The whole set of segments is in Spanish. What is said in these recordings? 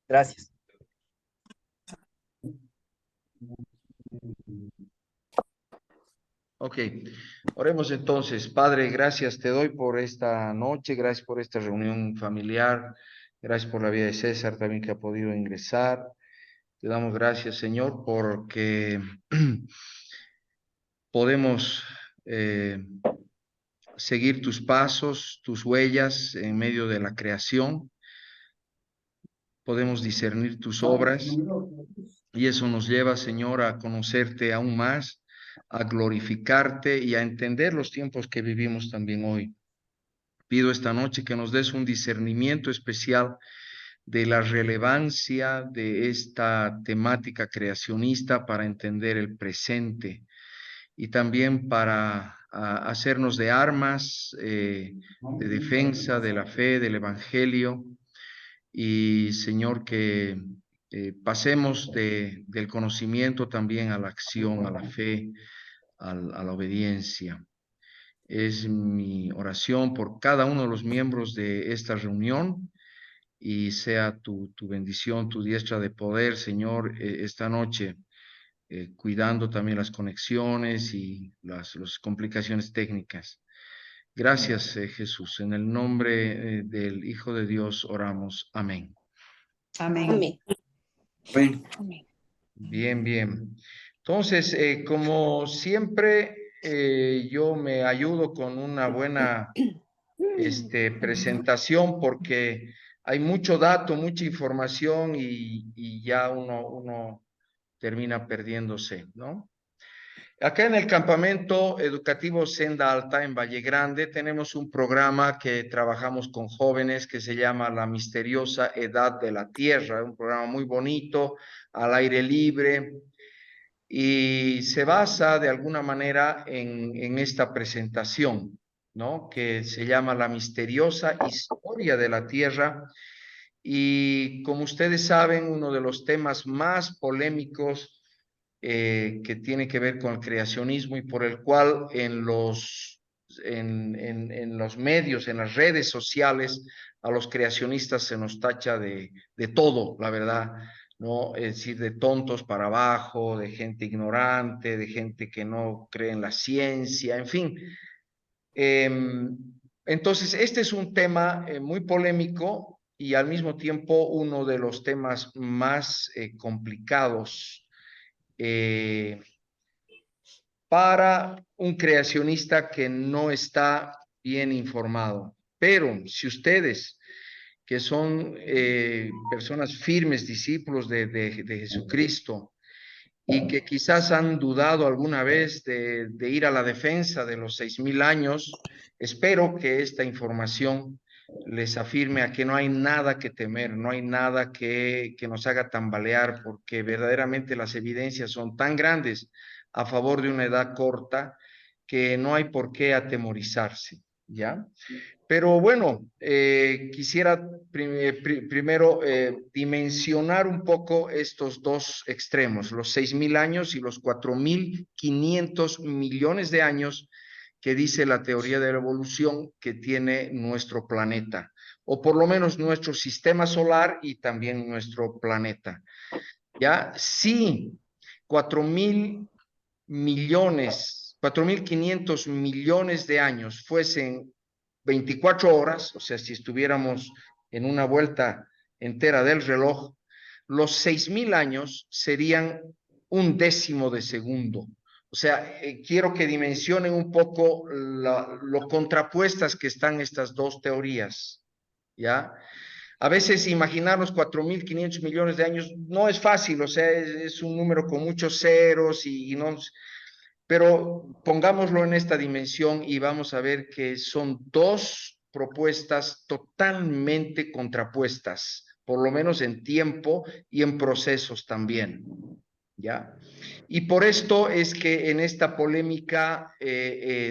Gracias. Ok, oremos entonces. Padre, gracias te doy por esta noche, gracias por esta reunión familiar, gracias por la vida de César también que ha podido ingresar. Te damos gracias, Señor, porque podemos seguir tus pasos, tus huellas en medio de la creación. Podemos discernir tus obras y eso nos lleva, Señor, a conocerte aún más, a glorificarte y a entender los tiempos que vivimos también hoy. Pido esta noche que nos des un discernimiento especial de la relevancia de esta temática creacionista para entender el presente y también para hacernos de armas de defensa de la fe, del evangelio y Señor que pasemos del conocimiento también a la acción, a la fe, a la obediencia. Es mi oración por cada uno de los miembros de esta reunión y sea tu bendición, tu diestra de poder, Señor, esta noche, cuidando también las conexiones y las complicaciones técnicas. Gracias, Jesús. En el nombre del Hijo de Dios oramos. Amén. Amén. Amén. Bueno, Amén. bien, bien. Entonces, como siempre, yo me ayudo con una buena presentación porque hay mucho dato, mucha información y ya uno termina perdiéndose, ¿no? Acá en el campamento educativo Senda Alta en Valle Grande tenemos un programa que trabajamos con jóvenes que se llama La Misteriosa Edad de la Tierra, un programa muy bonito, al aire libre, y se basa de alguna manera en esta presentación, ¿no? Que se llama La Misteriosa Historia de la Tierra. Y como ustedes saben, uno de los temas más polémicos que tiene que ver con el creacionismo y por el cual en los medios, en las redes sociales, a los creacionistas se nos tacha de todo, la verdad, ¿no? Es decir, de tontos para abajo, de gente ignorante, de gente que no cree en la ciencia, en fin. Entonces, este es un tema muy polémico y al mismo tiempo uno de los temas más complicados para un creacionista que no está bien informado. Pero si ustedes, que son personas firmes, discípulos de Jesucristo, y que quizás han dudado alguna vez de ir a la defensa de los 6,000 años, espero que esta información les afirme a que no hay nada que temer, no hay nada que nos haga tambalear, porque verdaderamente las evidencias son tan grandes a favor de una edad corta que no hay por qué atemorizarse, ¿ya? Pero bueno, quisiera primero dimensionar un poco estos dos extremos, los 6,000 años y los 4,500 millones de años que dice la teoría de la evolución que tiene nuestro planeta, o por lo menos nuestro sistema solar y también nuestro planeta. Ya, si 4,500 millones de años fuesen 24 horas, o sea, si estuviéramos en una vuelta entera del reloj, los 6,000 años serían un décimo de segundo. O sea, quiero que dimensionen un poco lo contrapuestas que están estas dos teorías, ¿ya? A veces imaginarnos 4,500 millones de años no es fácil, o sea, es un número con muchos ceros y no, pero pongámoslo en esta dimensión y vamos a ver que son dos propuestas totalmente contrapuestas, por lo menos en tiempo y en procesos también, ¿ya? Y por esto es que en esta polémica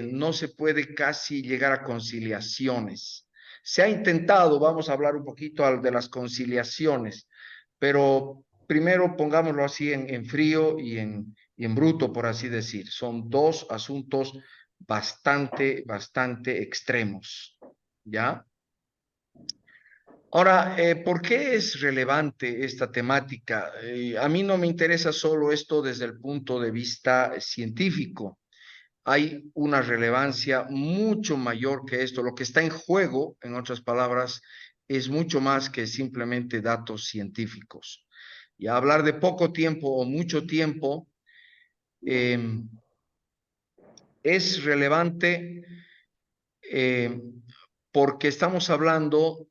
no se puede casi llegar a conciliaciones. Se ha intentado, vamos a hablar un poquito de las conciliaciones, pero primero pongámoslo así en frío y en bruto, por así decir. Son dos asuntos bastante extremos, ¿ya? Ahora, ¿por qué es relevante esta temática? A mí no me interesa solo esto desde el punto de vista científico. Hay una relevancia mucho mayor que esto. Lo que está en juego, en otras palabras, es mucho más que simplemente datos científicos. Y hablar de poco tiempo o mucho tiempo eh, es relevante eh, porque estamos hablando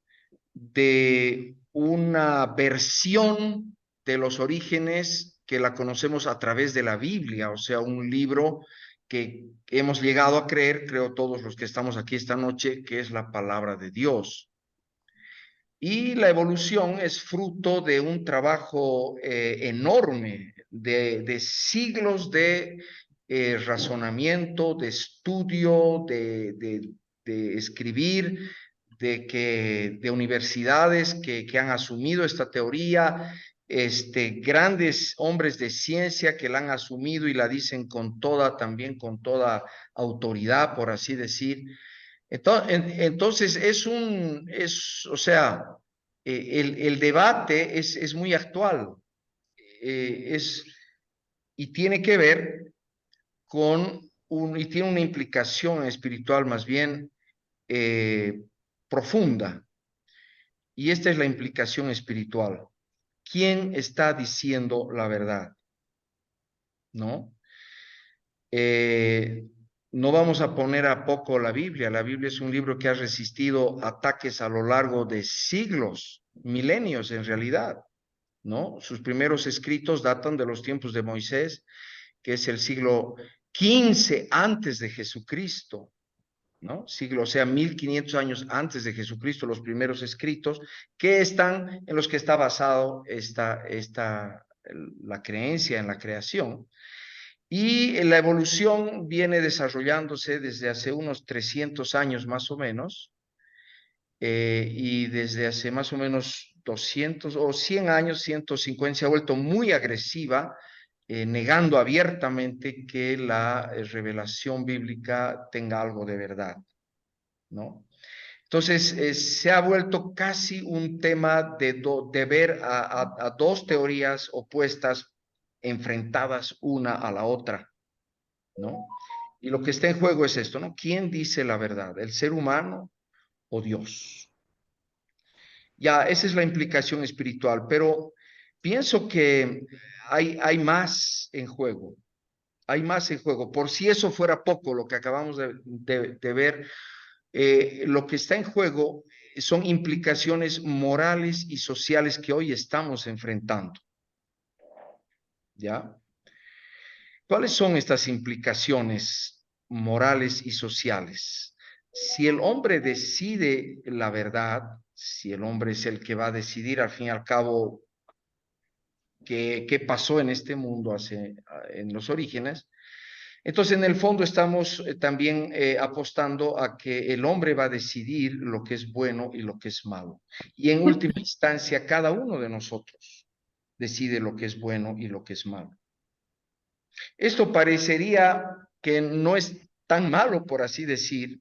de una versión de los orígenes que la conocemos a través de la Biblia, o sea, un libro que hemos llegado a creer, creo todos los que estamos aquí esta noche, que es la palabra de Dios. Y la evolución es fruto de un trabajo enorme, de siglos de razonamiento, de estudio, de escribir, de universidades que han asumido esta teoría, grandes hombres de ciencia que la han asumido y la dicen con toda, también con toda autoridad, por así decir. Entonces, o sea, el debate es muy actual, es, y tiene que ver y tiene una implicación espiritual más bien eh, profunda, y esta es la implicación espiritual. ¿Quién está diciendo la verdad? ¿No? Eh, no vamos a poner a poco la Biblia. La Biblia es un libro que ha resistido ataques a lo largo de siglos, milenios en realidad, ¿no? Sus primeros escritos datan de los tiempos de Moisés, que es el siglo XV antes de Jesucristo, ¿no? Siglo, o sea, 1500 años antes de Jesucristo, los primeros escritos en los que está basado la creencia en la creación. Y la evolución viene desarrollándose desde hace unos 300 años más o menos, y desde hace más o menos 200 o 100 años, 150, se ha vuelto muy agresiva, negando abiertamente que la revelación bíblica tenga algo de verdad, ¿no? Entonces, se ha vuelto casi un tema de ver a dos teorías opuestas enfrentadas una a la otra, ¿no? Y lo que está en juego es esto, ¿no? ¿Quién dice la verdad? ¿El ser humano o Dios? Ya, esa es la implicación espiritual, pero pienso que hay más en juego, hay más en juego. Por si eso fuera poco, lo que acabamos de ver, lo que está en juego son implicaciones morales y sociales que hoy estamos enfrentando, ¿ya? ¿Cuáles son estas implicaciones morales y sociales? Si el hombre decide la verdad, si el hombre es el que va a decidir al fin y al cabo qué pasó en este mundo en los orígenes, entonces en el fondo estamos también apostando a que el hombre va a decidir lo que es bueno y lo que es malo. Y en última instancia, cada uno de nosotros decide lo que es bueno y lo que es malo. Esto parecería que no es tan malo, por así decir,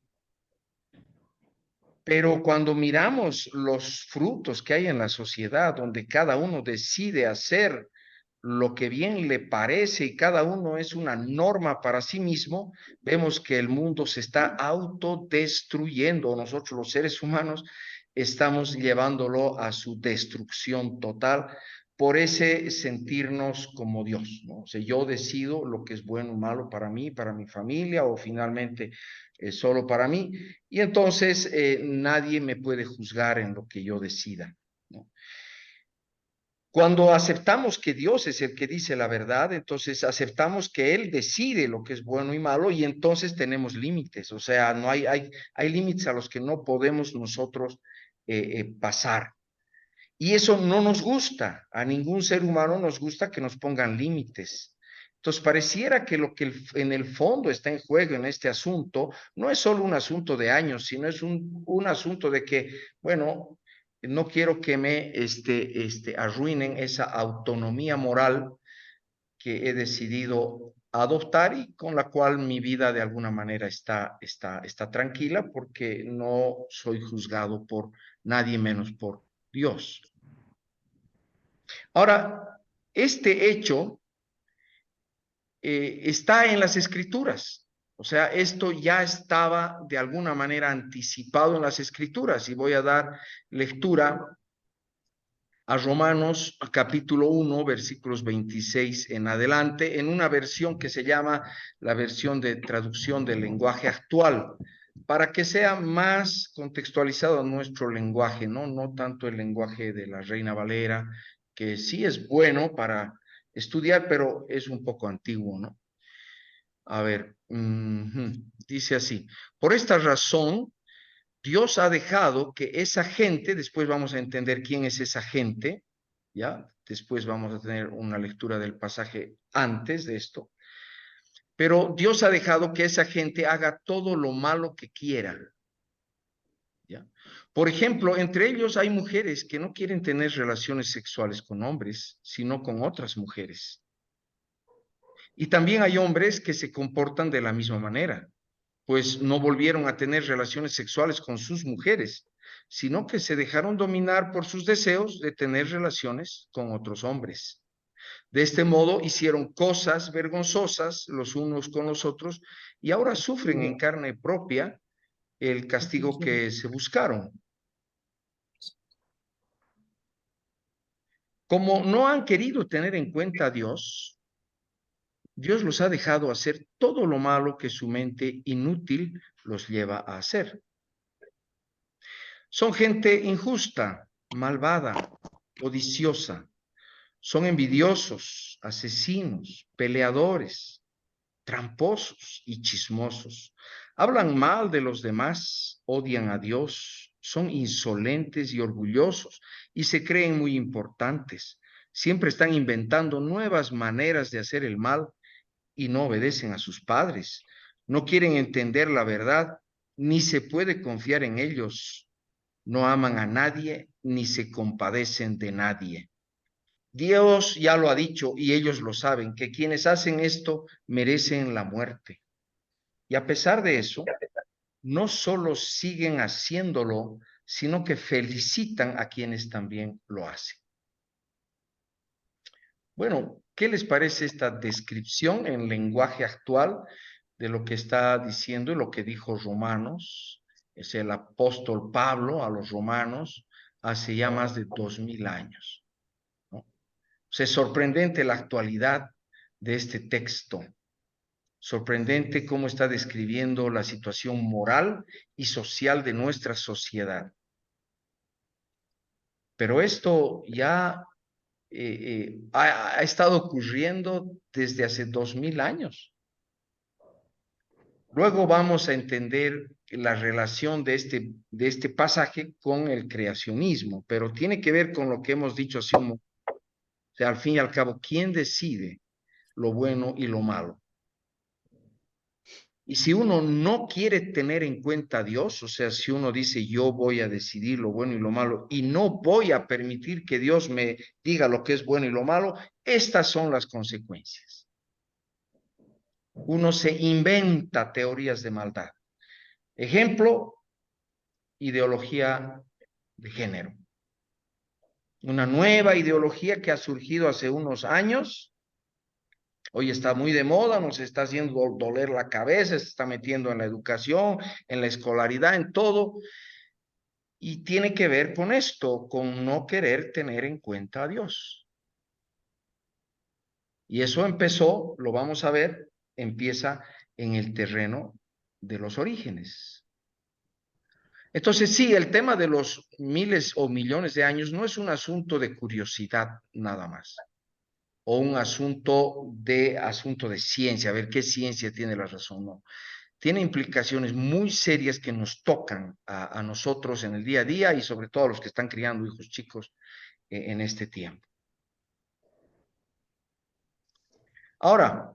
pero cuando miramos los frutos que hay en la sociedad, donde cada uno decide hacer lo que bien le parece y cada uno es una norma para sí mismo, vemos que el mundo se está autodestruyendo. Nosotros los seres humanos estamos llevándolo a su destrucción total por ese sentirnos como Dios, ¿no? O sea, yo decido lo que es bueno o malo para mí, para mi familia o finalmente solo para mí. Y entonces nadie me puede juzgar en lo que yo decida, ¿no? Cuando aceptamos que Dios es el que dice la verdad, entonces aceptamos que Él decide lo que es bueno y malo y entonces tenemos límites. O sea, no hay límites a los que no podemos nosotros pasar. Y eso no nos gusta. A ningún ser humano nos gusta que nos pongan límites. Entonces, pareciera que lo que en el fondo está en juego en este asunto no es solo un asunto de años, sino es un asunto de que, bueno, no quiero que me arruinen esa autonomía moral que he decidido adoptar y con la cual mi vida de alguna manera está tranquila porque no soy juzgado por nadie menos por Dios. Ahora, este hecho está en las Escrituras. O sea, esto ya estaba de alguna manera anticipado en las Escrituras. Y voy a dar lectura a Romanos capítulo 1, versículos 26 en adelante, en una versión que se llama la versión de traducción del lenguaje actual, para que sea más contextualizado a nuestro lenguaje, ¿no? No tanto el lenguaje de la Reina Valera, que sí es bueno para estudiar, pero es un poco antiguo, ¿no? A ver, dice así: por esta razón, Dios ha dejado que esa gente, después vamos a entender quién es esa gente, ¿ya? Después vamos a tener una lectura del pasaje antes de esto, pero Dios ha dejado que esa gente haga todo lo malo que quiera, ¿ya? Por ejemplo, entre ellos hay mujeres que no quieren tener relaciones sexuales con hombres, sino con otras mujeres. Y también hay hombres que se comportan de la misma manera, pues no volvieron a tener relaciones sexuales con sus mujeres, sino que se dejaron dominar por sus deseos de tener relaciones con otros hombres. De este modo hicieron cosas vergonzosas los unos con los otros y ahora sufren en carne propia el castigo que se buscaron. Como no han querido tener en cuenta a Dios, Dios los ha dejado hacer todo lo malo que su mente inútil los lleva a hacer. Son gente injusta, malvada, codiciosa. Son envidiosos, asesinos, peleadores, tramposos y chismosos. Hablan mal de los demás, odian a Dios, son insolentes y orgullosos y se creen muy importantes. Siempre están inventando nuevas maneras de hacer el mal y no obedecen a sus padres. No quieren entender la verdad, ni se puede confiar en ellos. No aman a nadie, ni se compadecen de nadie. Dios ya lo ha dicho y ellos lo saben, que quienes hacen esto merecen la muerte. Y a pesar de eso, no solo siguen haciéndolo, sino que felicitan a quienes también lo hacen. Bueno, ¿qué les parece esta descripción en lenguaje actual de lo que está diciendo y lo que dijo Romanos? Es el apóstol Pablo a los romanos hace ya más de 2000 años, ¿no? O sea, es sorprendente la actualidad de este texto. Sorprendente cómo está describiendo la situación moral y social de nuestra sociedad. Pero esto ya ha estado ocurriendo desde hace 2000 años. Luego vamos a entender la relación de este pasaje con el creacionismo, pero tiene que ver con lo que hemos dicho hace un momento. O sea, al fin y al cabo, ¿quién decide lo bueno y lo malo? Y si uno no quiere tener en cuenta a Dios, o sea, si uno dice yo voy a decidir lo bueno y lo malo y no voy a permitir que Dios me diga lo que es bueno y lo malo, estas son las consecuencias. Uno se inventa teorías de maldad. Ejemplo, ideología de género. Una nueva ideología que ha surgido hace unos años. Hoy está muy de moda, nos está haciendo doler la cabeza, se está metiendo en la educación, en la escolaridad, en todo. Y tiene que ver con esto, con no querer tener en cuenta a Dios. Y eso empezó, lo vamos a ver, empieza en el terreno de los orígenes. Entonces, sí, el tema de los miles o millones de años no es un asunto de curiosidad nada más, o un asunto de ciencia, a ver qué ciencia tiene la razón, no. Tiene implicaciones muy serias que nos tocan a nosotros en el día a día y sobre todo a los que están criando hijos chicos en este tiempo. Ahora,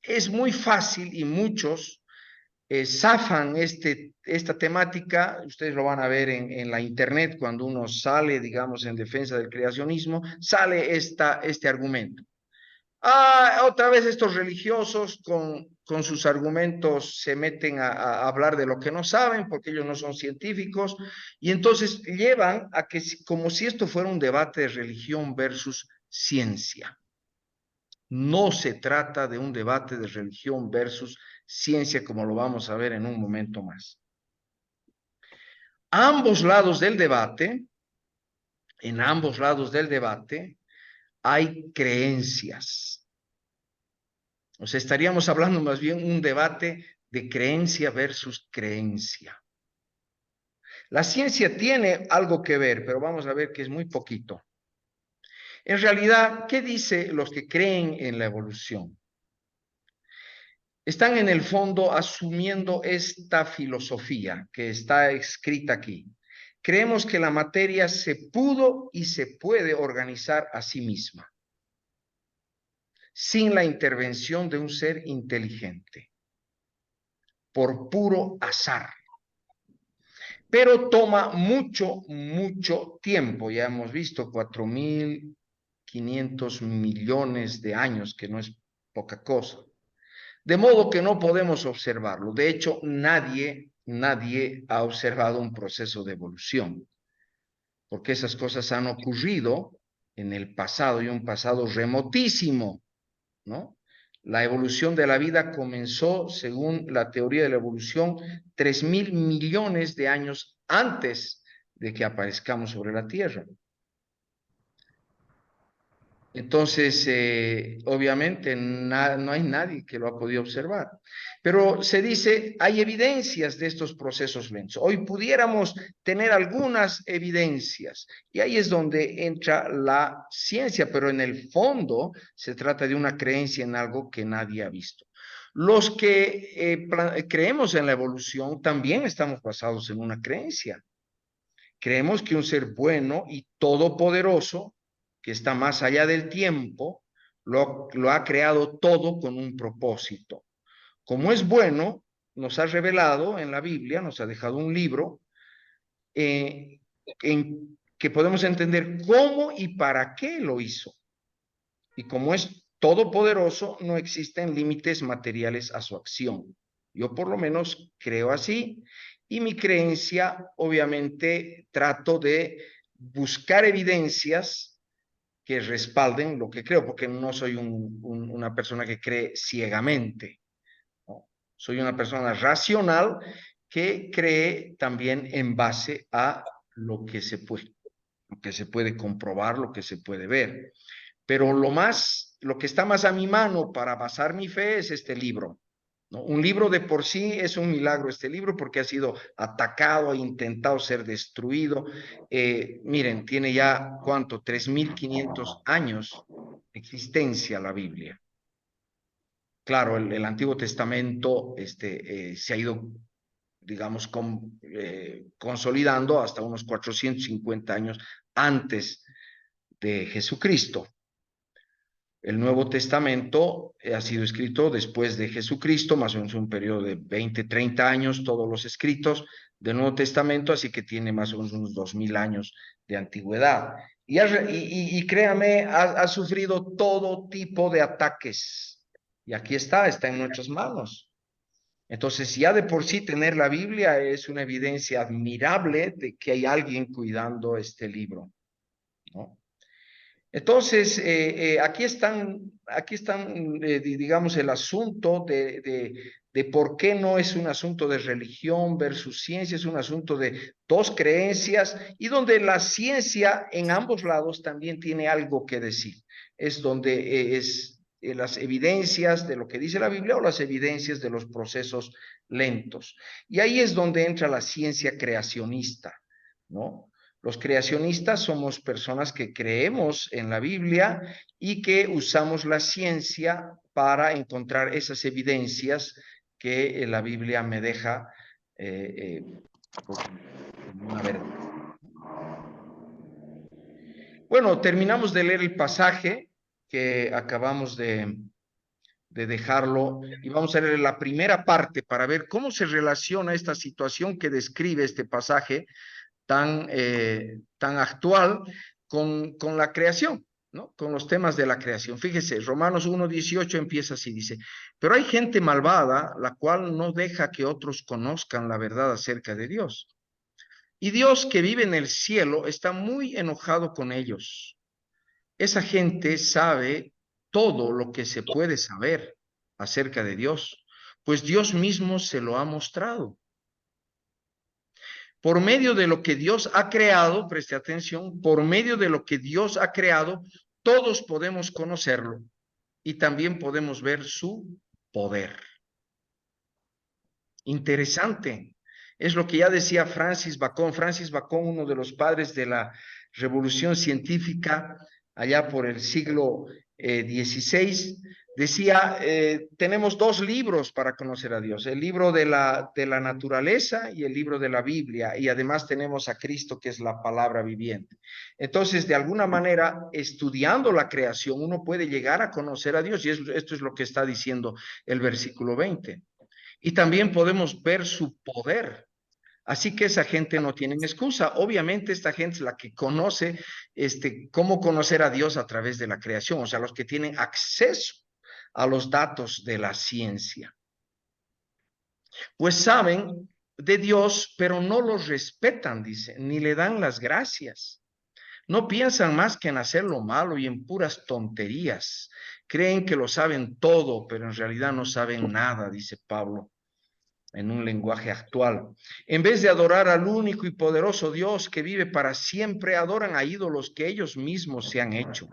es muy fácil y muchos zafan esta temática, ustedes lo van a ver en la internet cuando uno sale, digamos, en defensa del creacionismo, sale este argumento. Otra vez estos religiosos con sus argumentos se meten a hablar de lo que no saben porque ellos no son científicos y entonces llevan a que como si esto fuera un debate de religión versus ciencia. No se trata de un debate de religión versus ciencia como lo vamos a ver en un momento más. A ambos lados del debate, en ambos lados del debate, hay creencias. O sea, estaríamos hablando más bien un debate de creencia versus creencia. La ciencia tiene algo que ver, pero vamos a ver que es muy poquito. En realidad, ¿qué dicen los que creen en la evolución? Están en el fondo asumiendo esta filosofía que está escrita aquí. Creemos que la materia se pudo y se puede organizar a sí misma, sin la intervención de un ser inteligente, por puro azar. Pero toma mucho tiempo. Ya hemos visto 4.500 millones de años, que no es poca cosa. De modo que no podemos observarlo. De hecho, nadie ha observado un proceso de evolución, porque esas cosas han ocurrido en el pasado y un pasado remotísimo, ¿no? La evolución de la vida comenzó, según la teoría de la evolución, 3.000 millones de años antes de que aparezcamos sobre la Tierra. Entonces, obviamente, no hay nadie que lo ha podido observar. Pero se dice, hay evidencias de estos procesos lentos. Hoy pudiéramos tener algunas evidencias, y ahí es donde entra la ciencia, pero en el fondo se trata de una creencia en algo que nadie ha visto. Los que creemos en la evolución también estamos basados en una creencia. Creemos que un ser bueno y todopoderoso, que está más allá del tiempo, lo ha creado todo con un propósito. Como es bueno, nos ha revelado en la Biblia, nos ha dejado un libro en que podemos entender cómo y para qué lo hizo. Y como es todopoderoso, no existen límites materiales a su acción. Yo por lo menos creo así, y mi creencia, obviamente, trato de buscar evidencias que respalden lo que creo, porque no soy una persona que cree ciegamente, ¿no? Soy una persona racional que cree también en base a lo que se puede comprobar, lo que se puede ver. Pero lo que está más a mi mano para basar mi fe es este libro, ¿no? Un libro de por sí es un milagro, este libro, porque ha sido atacado, ha intentado ser destruido. Miren, tiene ya, ¿cuánto? 3.500 años de existencia la Biblia. Claro, el Antiguo Testamento se ha ido, digamos, consolidando hasta unos 450 años antes de Jesucristo. El Nuevo Testamento ha sido escrito después de Jesucristo, más o menos un periodo de 20, 30 años, todos los escritos del Nuevo Testamento, así que tiene más o menos unos 2.000 años de antigüedad. Y créame, ha sufrido todo tipo de ataques. Y aquí está en nuestras manos. Entonces, ya de por sí tener la Biblia es una evidencia admirable de que hay alguien cuidando este libro, ¿no? Entonces, aquí están digamos, el asunto de por qué no es un asunto de religión versus ciencia, es un asunto de dos creencias y donde la ciencia en ambos lados también tiene algo que decir. Es donde las evidencias de lo que dice la Biblia o las evidencias de los procesos lentos. Y ahí es donde entra la ciencia creacionista, ¿no? Los creacionistas somos personas que creemos en la Biblia y que usamos la ciencia para encontrar esas evidencias que la Biblia me deja como una verdad. Bueno, terminamos de leer el pasaje que acabamos de dejarlo y vamos a leer la primera parte para ver cómo se relaciona esta situación que describe este pasaje tan actual con la creación. ¿no? Con los temas de la creación. Fíjese, Romanos 1:18 empieza así, dice, pero hay gente malvada, la cual no deja que otros conozcan la verdad acerca de Dios. Y Dios que vive en el cielo está muy enojado con ellos. Esa gente sabe todo lo que se puede saber acerca de Dios, pues Dios mismo se lo ha mostrado. Por medio de lo que Dios ha creado, preste atención, por medio de lo que Dios ha creado, todos podemos conocerlo y también podemos ver su poder. Interesante. Es lo que ya decía Francis Bacon. Francis Bacon, uno de los padres de la revolución científica allá por el siglo XVI, decía, tenemos dos libros para conocer a Dios, el libro de la naturaleza y el libro de la Biblia, y además tenemos a Cristo, que es la palabra viviente. Entonces, de alguna manera, estudiando la creación, uno puede llegar a conocer a Dios, y esto es lo que está diciendo el versículo 20. Y también podemos ver su poder. Así que esa gente no tiene excusa. Obviamente esta gente es la que conoce cómo conocer a Dios a través de la creación, o sea, los que tienen acceso a los datos de la ciencia. Pues saben de Dios, pero no los respetan, dice, ni le dan las gracias. No piensan más que en hacer lo malo y en puras tonterías. Creen que lo saben todo, pero en realidad no saben nada, dice Pablo en un lenguaje actual. En vez de adorar al único y poderoso Dios que vive para siempre, adoran a ídolos que ellos mismos se han hecho.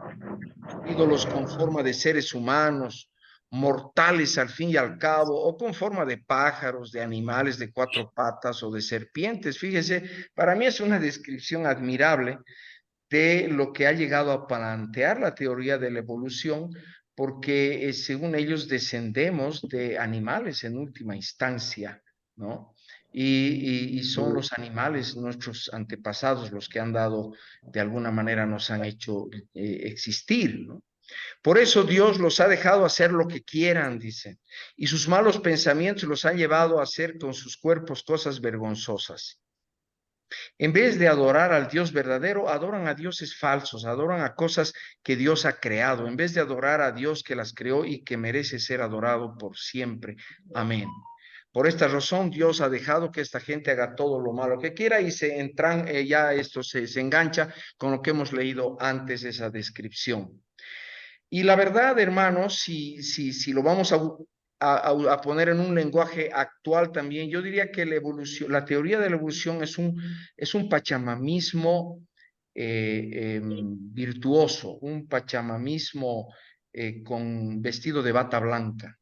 Ídolos con forma de seres humanos, mortales al fin y al cabo, o con forma de pájaros, de animales de cuatro patas o de serpientes. Fíjese, para mí es una descripción admirable de lo que ha llegado a plantear la teoría de la evolución, porque según ellos descendemos de animales en última instancia, ¿no? Y son los animales, nuestros antepasados, los que han dado, de alguna manera nos han hecho existir, ¿no? Por eso Dios los ha dejado hacer lo que quieran, dice, y sus malos pensamientos los han llevado a hacer con sus cuerpos cosas vergonzosas. En vez de adorar al Dios verdadero, adoran a dioses falsos, adoran a cosas que Dios ha creado, en vez de adorar a Dios que las creó y que merece ser adorado por siempre. Amén. Por esta razón, Dios ha dejado que esta gente haga todo lo malo que quiera y se entran, ya esto se engancha con lo que hemos leído antes, esa descripción. Y la verdad, hermanos, si lo vamos a poner en un lenguaje actual también, yo diría que la evolución, la teoría de la evolución es un pachamamismo virtuoso, un pachamamismo con vestido de bata blanca,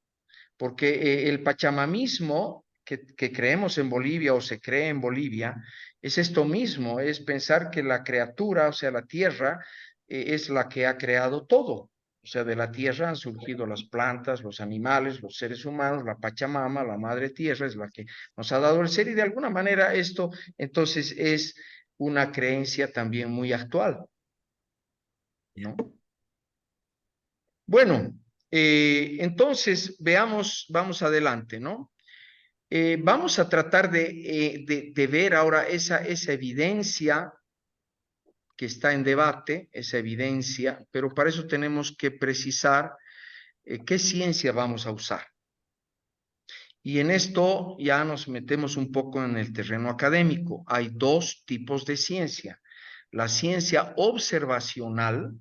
porque el pachamamismo que creemos en Bolivia o se cree en Bolivia es esto mismo, es pensar que la criatura, o sea, la tierra, es la que ha creado todo. O sea, de la tierra han surgido las plantas, los animales, los seres humanos, la Pachamama, la madre tierra es la que nos ha dado el ser y de alguna manera esto entonces es una creencia también muy actual, ¿no? Bueno, entonces veamos, vamos adelante, ¿no? Vamos a tratar de ver ahora esa evidencia que está en debate, esa evidencia, pero para eso tenemos que precisar qué ciencia vamos a usar. Y en esto ya nos metemos un poco en el terreno académico. Hay dos tipos de ciencia. La ciencia observacional,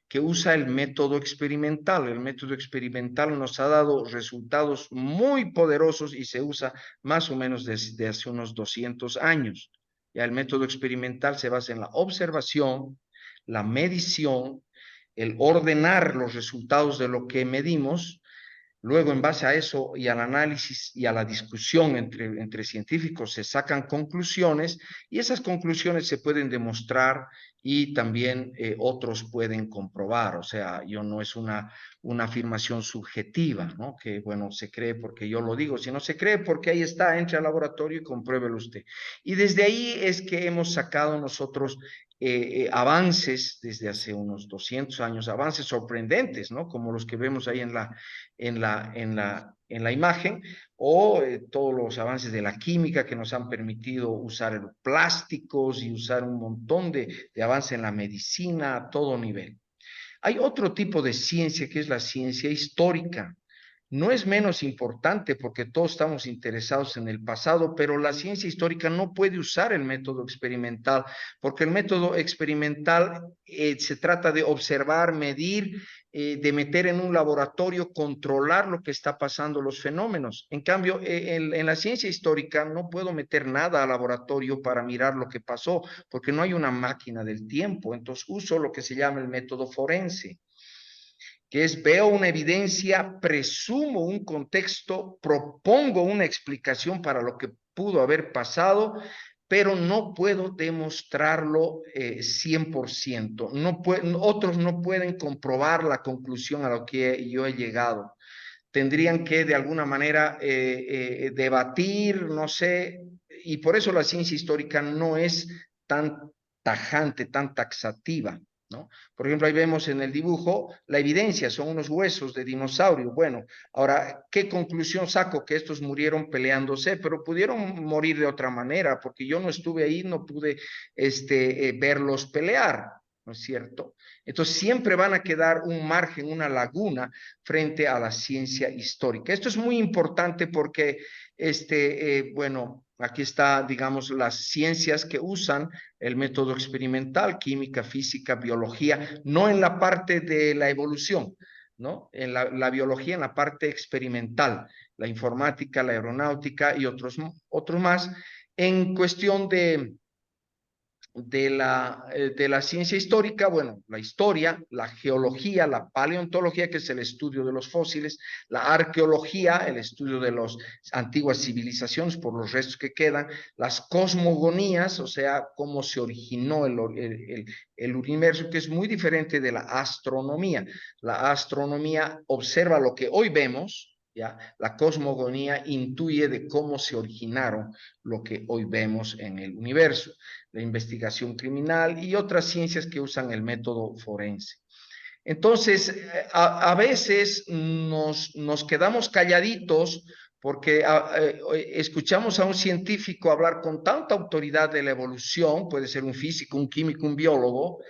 que usa el método experimental. El método experimental nos ha dado resultados muy poderosos y se usa más o menos desde hace unos 200 años. Ya el método experimental se basa en la observación, la medición, el ordenar los resultados de lo que medimos. Luego, en base a eso y al análisis y a la discusión entre científicos, se sacan conclusiones y esas conclusiones se pueden demostrar y también otros pueden comprobar. O sea, yo no es una afirmación subjetiva, ¿no? Que, bueno, se cree porque yo lo digo, sino se cree porque ahí está, entre al laboratorio y compruébelo usted. Y desde ahí es que hemos sacado nosotros avances desde hace unos 200 años, avances sorprendentes, ¿no? Como los que vemos ahí en la imagen, o todos los avances de la química que nos han permitido usar plásticos y usar un montón de avance en la medicina a todo nivel. Hay otro tipo de ciencia que es la ciencia histórica. No es menos importante porque todos estamos interesados en el pasado, pero la ciencia histórica no puede usar el método experimental, porque el método experimental se trata de observar, medir, de meter en un laboratorio, controlar lo que está pasando, los fenómenos. En cambio, en la ciencia histórica no puedo meter nada al laboratorio para mirar lo que pasó, porque no hay una máquina del tiempo. Entonces uso lo que se llama el método forense, que es veo una evidencia, presumo un contexto, propongo una explicación para lo que pudo haber pasado, pero no puedo demostrarlo 100%. Otros no pueden comprobar la conclusión a la que yo he llegado. Tendrían que de alguna manera debatir, no sé, y por eso la ciencia histórica no es tan tajante, tan taxativa, ¿no? Por ejemplo, ahí vemos en el dibujo la evidencia, son unos huesos de dinosaurio. Bueno, ahora, ¿qué conclusión saco? Que estos murieron peleándose, pero pudieron morir de otra manera, porque yo no estuve ahí, no pude verlos pelear, ¿no es cierto? Entonces, siempre van a quedar un margen, una laguna frente a la ciencia histórica. Esto es muy importante porque, bueno, aquí está, digamos, las ciencias que usan el método experimental, química, física, biología, no en la parte de la evolución, ¿no? En la biología, en la parte experimental, la informática, la aeronáutica y otros más, en cuestión de la ciencia histórica, bueno, la historia, la geología, la paleontología, que es el estudio de los fósiles, la arqueología, el estudio de las antiguas civilizaciones por los restos que quedan, las cosmogonías, o sea, cómo se originó el universo, que es muy diferente de la astronomía. La astronomía observa lo que hoy vemos, ¿ya? La cosmogonía intuye de cómo se originaron lo que hoy vemos en el universo, la investigación criminal y otras ciencias que usan el método forense. Entonces, a veces nos quedamos calladitos porque escuchamos a un científico hablar con tanta autoridad de la evolución, puede ser un físico, un químico, un biólogo,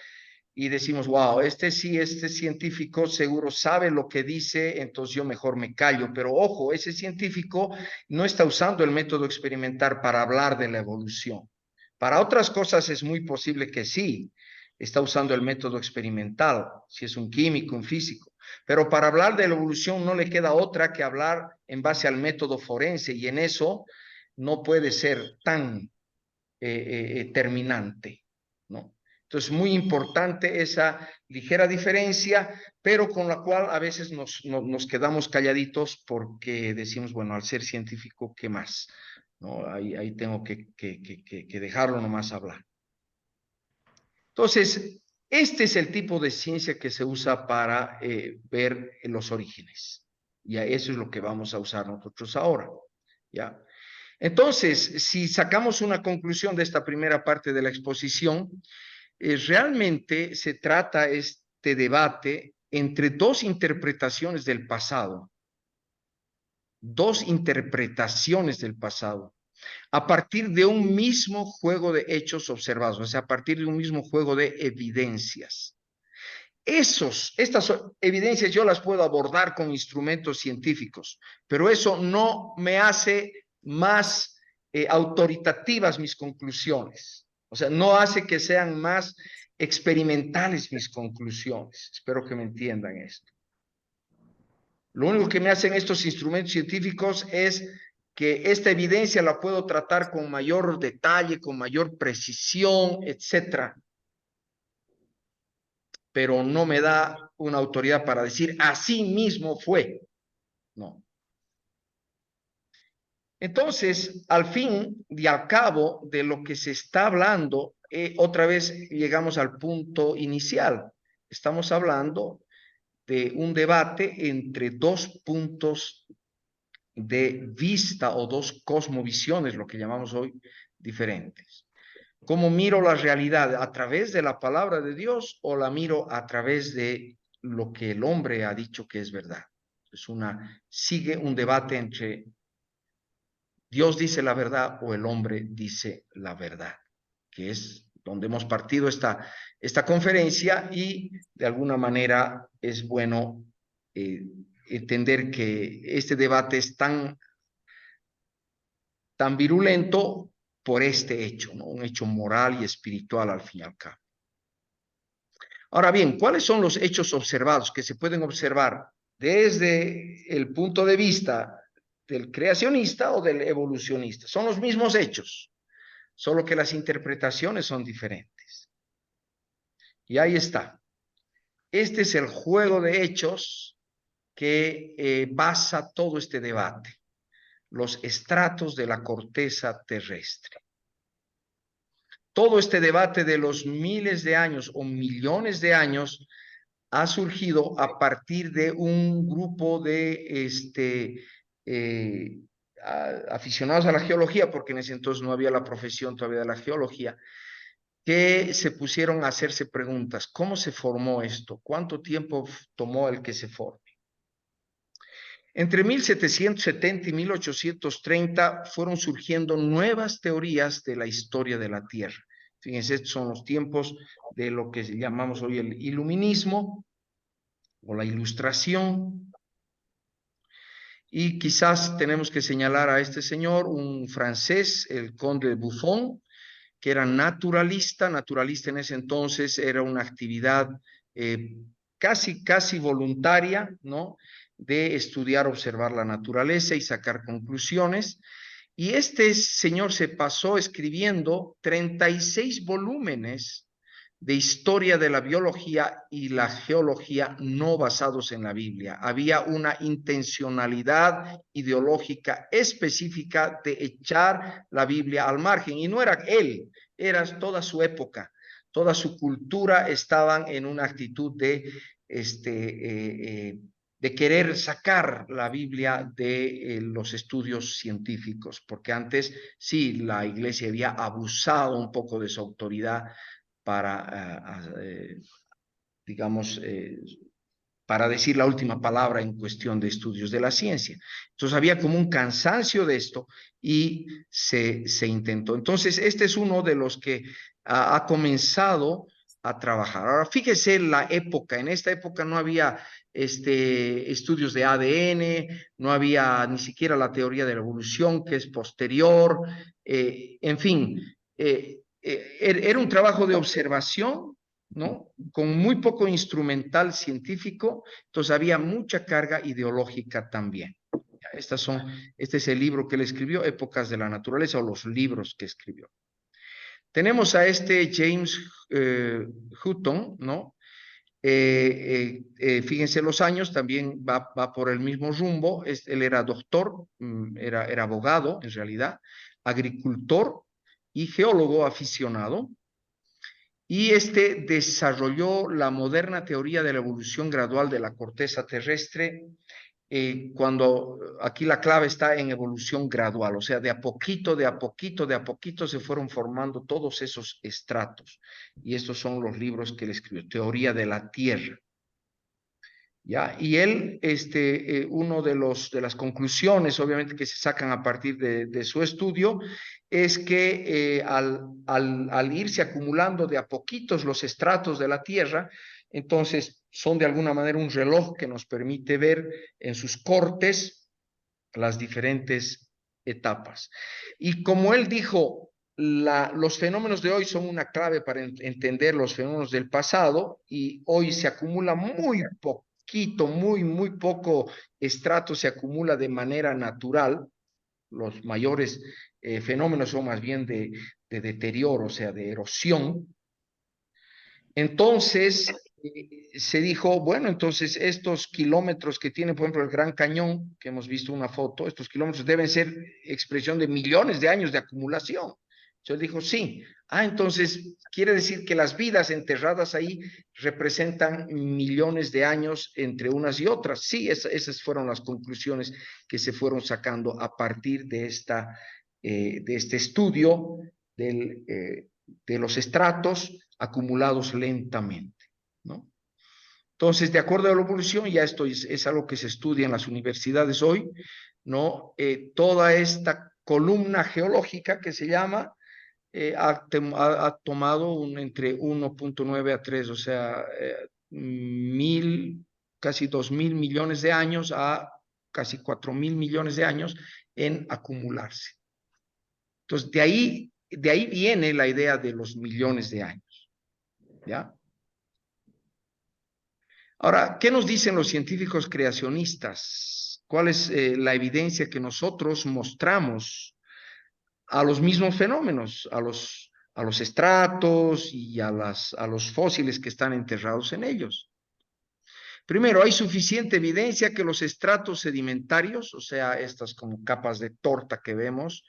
y decimos, wow, este sí, este científico seguro sabe lo que dice, entonces yo mejor me callo. Pero ojo, ese científico no está usando el método experimental para hablar de la evolución. Para otras cosas es muy posible que sí, está usando el método experimental, si es un químico, un físico. Pero para hablar de la evolución no le queda otra que hablar en base al método forense, y en eso no puede ser tan terminante, ¿no? Entonces, muy importante esa ligera diferencia, pero con la cual a veces nos quedamos calladitos porque decimos, bueno, al ser científico, ¿qué más? ¿No? Ahí tengo que dejarlo nomás hablar. Entonces, este es el tipo de ciencia que se usa para ver los orígenes. Y a eso es lo que vamos a usar nosotros ahora, ¿ya? Entonces, si sacamos una conclusión de esta primera parte de la exposición, realmente se trata este debate entre dos interpretaciones del pasado, dos interpretaciones del pasado, a partir de un mismo juego de hechos observados, o sea, a partir de un mismo juego de evidencias. Estas evidencias yo las puedo abordar con instrumentos científicos, pero eso no me hace más autoritativas mis conclusiones. O sea, no hace que sean más experimentales mis conclusiones. Espero que me entiendan esto. Lo único que me hacen estos instrumentos científicos es que esta evidencia la puedo tratar con mayor detalle, con mayor precisión, etcétera, pero no me da una autoridad para decir así mismo fue. No. Entonces, al fin y al cabo de lo que se está hablando, otra vez llegamos al punto inicial. Estamos hablando de un debate entre dos puntos de vista o dos cosmovisiones, lo que llamamos hoy, diferentes. ¿Cómo miro la realidad? ¿A través de la palabra de Dios o la miro a través de lo que el hombre ha dicho que es verdad? Sigue un debate entre Dios dice la verdad o el hombre dice la verdad, que es donde hemos partido esta conferencia, y de alguna manera es bueno entender que este debate es tan virulento por este hecho, ¿no? Un hecho moral y espiritual al fin y al cabo. Ahora bien, ¿cuáles son los hechos observados que se pueden observar desde el punto de vista del creacionista o del evolucionista? Son los mismos hechos, solo que las interpretaciones son diferentes. Y ahí está. Este es el juego de hechos que basa todo este debate: los estratos de la corteza terrestre. Todo este debate de los miles de años o millones de años ha surgido a partir de un grupo de aficionados a la geología, porque en ese entonces no había la profesión todavía de la geología, que se pusieron a hacerse preguntas: ¿cómo se formó esto? ¿Cuánto tiempo tomó el que se forme? Entre 1770 y 1830 fueron surgiendo nuevas teorías de la historia de la Tierra. Fíjense, estos son los tiempos de lo que llamamos hoy el iluminismo o la ilustración. Y quizás tenemos que señalar a este señor, un francés, el conde de Buffon, que era naturalista. Naturalista en ese entonces era una actividad casi voluntaria, ¿no? De estudiar, observar la naturaleza y sacar conclusiones. Y este señor se pasó escribiendo 36 volúmenes de historia de la biología y la geología no basados en la Biblia. Había una intencionalidad ideológica específica de echar la Biblia al margen. Y no era él, era toda su época, toda su cultura estaban en una actitud de querer sacar la Biblia de los estudios científicos, porque antes sí, la iglesia había abusado un poco de su autoridad para, digamos, para decir la última palabra en cuestión de estudios de la ciencia. Entonces había como un cansancio de esto y se intentó. Entonces este es uno de los que ha comenzado a trabajar. Ahora fíjese la época. En esta época no había estudios de ADN, no había ni siquiera la teoría de la evolución, que es posterior. En fin, era un trabajo de observación, ¿no? Con muy poco instrumental científico, entonces había mucha carga ideológica también. Este es el libro que él escribió, Épocas de la Naturaleza, o los libros que escribió. Tenemos a James Hutton, ¿no? Fíjense los años, también va por el mismo rumbo. Él era doctor, era abogado en realidad, agricultor y geólogo aficionado. Y desarrolló la moderna teoría de la evolución gradual de la corteza terrestre, cuando aquí la clave está en evolución gradual, o sea, de a poquito se fueron formando todos esos estratos. Y estos son los libros que él escribió: Teoría de la Tierra. ¿Ya? Y él, uno de las conclusiones, obviamente, que se sacan a partir de su estudio, es que al irse acumulando de a poquitos los estratos de la Tierra, entonces son de alguna manera un reloj que nos permite ver en sus cortes las diferentes etapas. Y como él dijo, los fenómenos de hoy son una clave para entender los fenómenos del pasado, y hoy se acumula muy poquito, muy poco estrato se acumula de manera natural. Los mayores fenómenos son más bien de deterioro, o sea, de erosión. Entonces se dijo, bueno, entonces estos kilómetros que tiene, por ejemplo, el Gran Cañón, que hemos visto una foto, estos kilómetros deben ser expresión de millones de años de acumulación. Entonces dijo, sí. Entonces quiere decir que las vidas enterradas ahí representan millones de años entre unas y otras. Sí, esas fueron las conclusiones que se fueron sacando a partir de este estudio de los estratos acumulados lentamente, ¿no? Entonces, de acuerdo a la evolución, ya esto es algo que se estudia en las universidades hoy, ¿no? Toda esta columna geológica que se llama, ha tomado entre 1.9 a 3, o sea, casi 2.000 millones de años a casi 4.000 millones de años en acumularse. Entonces, de ahí viene la idea de los millones de años, ¿ya? Ahora, ¿qué nos dicen los científicos creacionistas? ¿Cuál es la evidencia que nosotros mostramos a los mismos fenómenos, a los estratos y a los fósiles que están enterrados en ellos? Primero, hay suficiente evidencia que los estratos sedimentarios, o sea, estas como capas de torta que vemos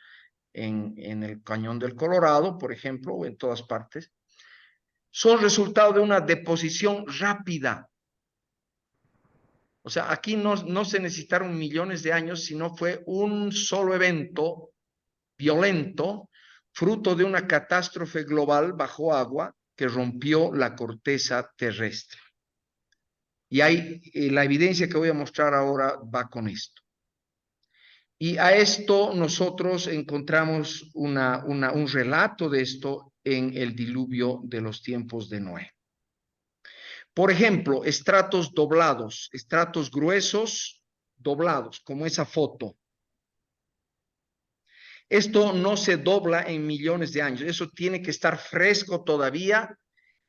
en el Cañón del Colorado, por ejemplo, o en todas partes, son resultado de una deposición rápida. O sea, aquí no se necesitaron millones de años, sino fue un solo evento violento, fruto de una catástrofe global bajo agua que rompió la corteza terrestre. Y hay la evidencia que voy a mostrar ahora va con esto. Y a esto nosotros encontramos un relato de esto en el diluvio de los tiempos de Noé. Por ejemplo, estratos doblados, estratos gruesos doblados, como esa foto. Esto no se dobla en millones de años, eso tiene que estar fresco todavía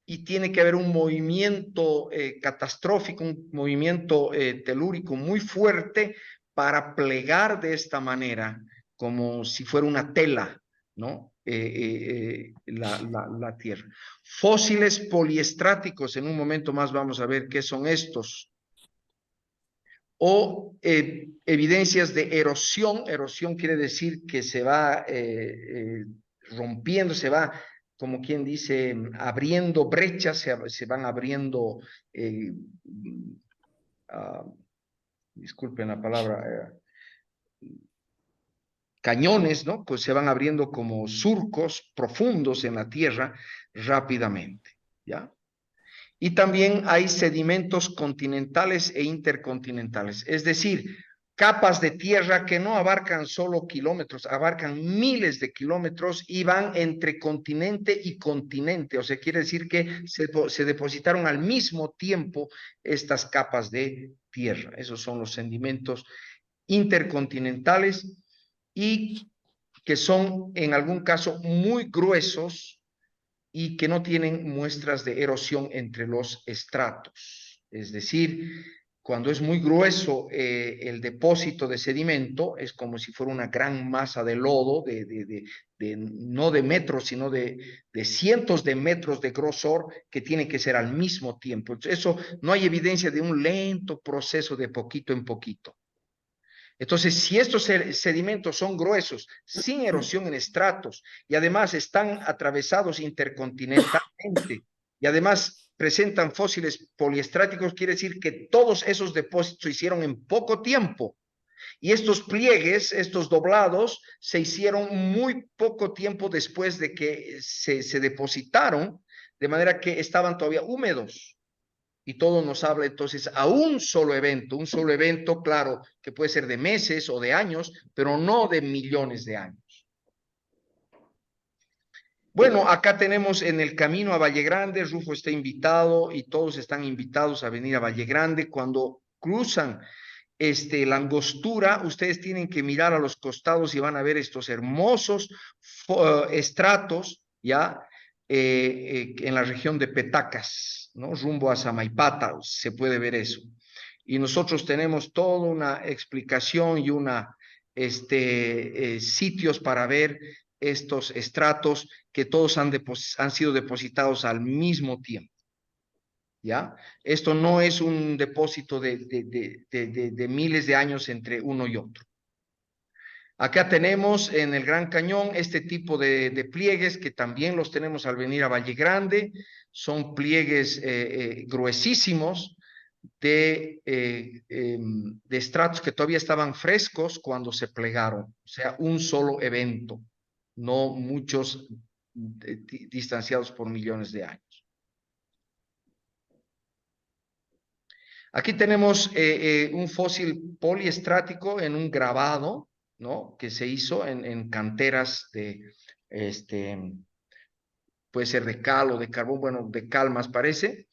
y tiene que haber un movimiento catastrófico, un movimiento telúrico muy fuerte para plegar de esta manera, como si fuera una tela, ¿no? La Tierra. Fósiles poliestráticos, en un momento más vamos a ver qué son estos. O evidencias de erosión. Erosión quiere decir que se va rompiendo, se va, como quien dice, abriendo brechas, se van abriendo, disculpen la palabra, cañones, ¿no? Pues se van abriendo como surcos profundos en la tierra rápidamente, ¿ya? Y también hay sedimentos continentales e intercontinentales, es decir, capas de tierra que no abarcan solo kilómetros, abarcan miles de kilómetros y van entre continente y continente. O sea, quiere decir que se depositaron al mismo tiempo estas capas de tierra. Esos son los sedimentos intercontinentales y que son en algún caso muy gruesos y que no tienen muestras de erosión entre los estratos. Es decir, cuando es muy grueso el depósito de sedimento, es como si fuera una gran masa de lodo, no de metros, sino de cientos de metros de grosor que tiene que ser al mismo tiempo. Entonces, eso no hay evidencia de un lento proceso de poquito en poquito. Entonces, si estos sedimentos son gruesos, sin erosión en estratos, y además están atravesados intercontinentalmente, y además presentan fósiles poliestráticos, quiere decir que todos esos depósitos se hicieron en poco tiempo. Y estos pliegues, estos doblados, se hicieron muy poco tiempo después de que se depositaron, de manera que estaban todavía húmedos. Y todo nos habla entonces a un solo evento, claro, que puede ser de meses o de años, pero no de millones de años. Bueno, acá tenemos en el camino a Valle Grande, Rufo está invitado y todos están invitados a venir a Valle Grande. Cuando cruzan la angostura, ustedes tienen que mirar a los costados y van a ver estos hermosos estratos, ¿ya? En la región de Petacas, ¿no? Rumbo a Samaipata, se puede ver eso. Y nosotros tenemos toda una explicación y sitios para ver estos estratos que todos han sido depositados al mismo tiempo. ¿Ya? Esto no es un depósito de miles de años entre uno y otro. Acá tenemos en el Gran Cañón este tipo de pliegues que también los tenemos al venir a Valle Grande. Son pliegues gruesísimos de estratos que todavía estaban frescos cuando se plegaron. O sea, un solo evento, no muchos distanciados por millones de años. Aquí tenemos un fósil poliestrático en un grabado, ¿no? Que se hizo en canteras puede ser de cal o de carbón, bueno, de cal más parece.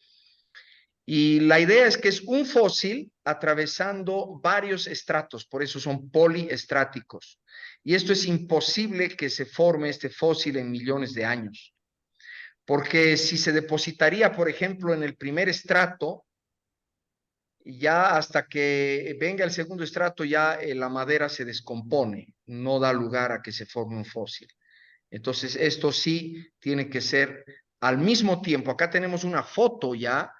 Y la idea es que es un fósil atravesando varios estratos, por eso son poliestráticos. Y esto es imposible que se forme este fósil en millones de años, porque si se depositaría, por ejemplo, en el primer estrato, ya hasta que venga el segundo estrato, ya la madera se descompone, no da lugar a que se forme un fósil. Entonces, esto sí tiene que ser al mismo tiempo. Acá tenemos una foto ya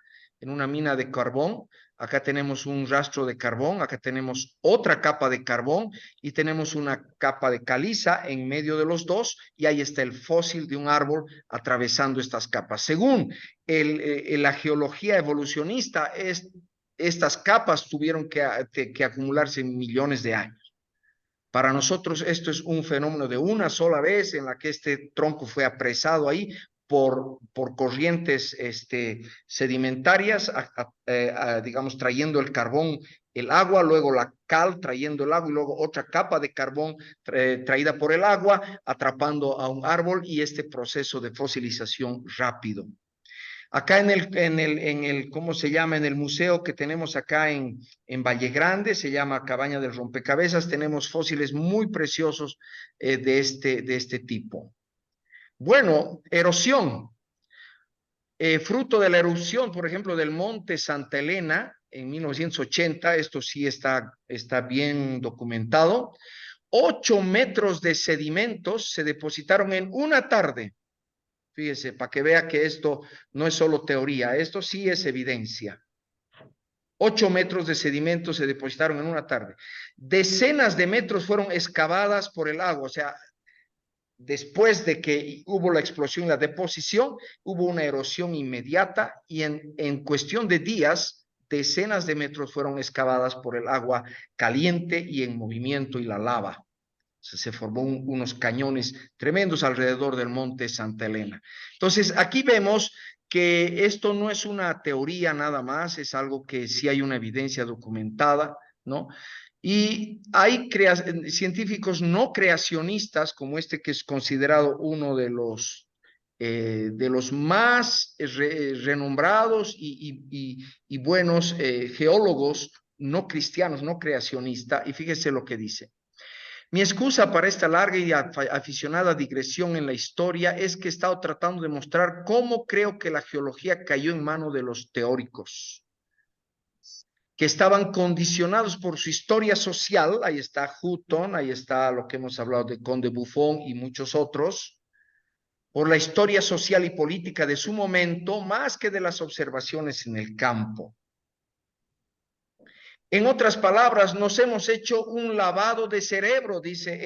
en una mina de carbón. Acá tenemos un rastro de carbón. Acá tenemos otra capa de carbón y tenemos una capa de caliza en medio de los dos. Y ahí está el fósil de un árbol atravesando estas capas. Según la geología evolucionista, estas capas tuvieron que acumularse en millones de años. Para nosotros esto es un fenómeno de una sola vez en la que este tronco fue apresado ahí por corrientes sedimentarias, digamos, trayendo el carbón, el agua, luego la cal trayendo el agua y luego otra capa de carbón traída por el agua, atrapando a un árbol y este proceso de fosilización rápido. Acá ¿cómo se llama? En el museo que tenemos acá en Valle Grande, se llama Cabaña del Rompecabezas, tenemos fósiles muy preciosos de este tipo. Bueno, erosión. Fruto de la erupción, por ejemplo, del monte Santa Elena en 1980, esto sí está bien documentado, 8 metros de sedimentos se depositaron en una tarde. Fíjese, para que vea que esto no es solo teoría, esto sí es evidencia. 8 metros de sedimentos se depositaron en una tarde. Decenas de metros fueron excavadas por el agua, o sea, después de que hubo la explosión y la deposición, hubo una erosión inmediata y en cuestión de días, decenas de metros fueron excavadas por el agua caliente y en movimiento y la lava. Se formó unos cañones tremendos alrededor del monte Santa Elena. Entonces, aquí vemos que esto no es una teoría nada más, es algo que sí hay una evidencia documentada, ¿no? Y hay científicos no creacionistas, como este que es considerado uno de los más renombrados y buenos geólogos no cristianos, no creacionistas, y fíjese lo que dice. Mi excusa para esta larga y aficionada digresión en la historia es que he estado tratando de mostrar cómo creo que la geología cayó en manos de los teóricos, que estaban condicionados por su historia social. Ahí está Hutton, ahí está lo que hemos hablado de Conde Buffon y muchos otros, por la historia social y política de su momento, más que de las observaciones en el campo. En otras palabras, nos hemos hecho un lavado de cerebro, dice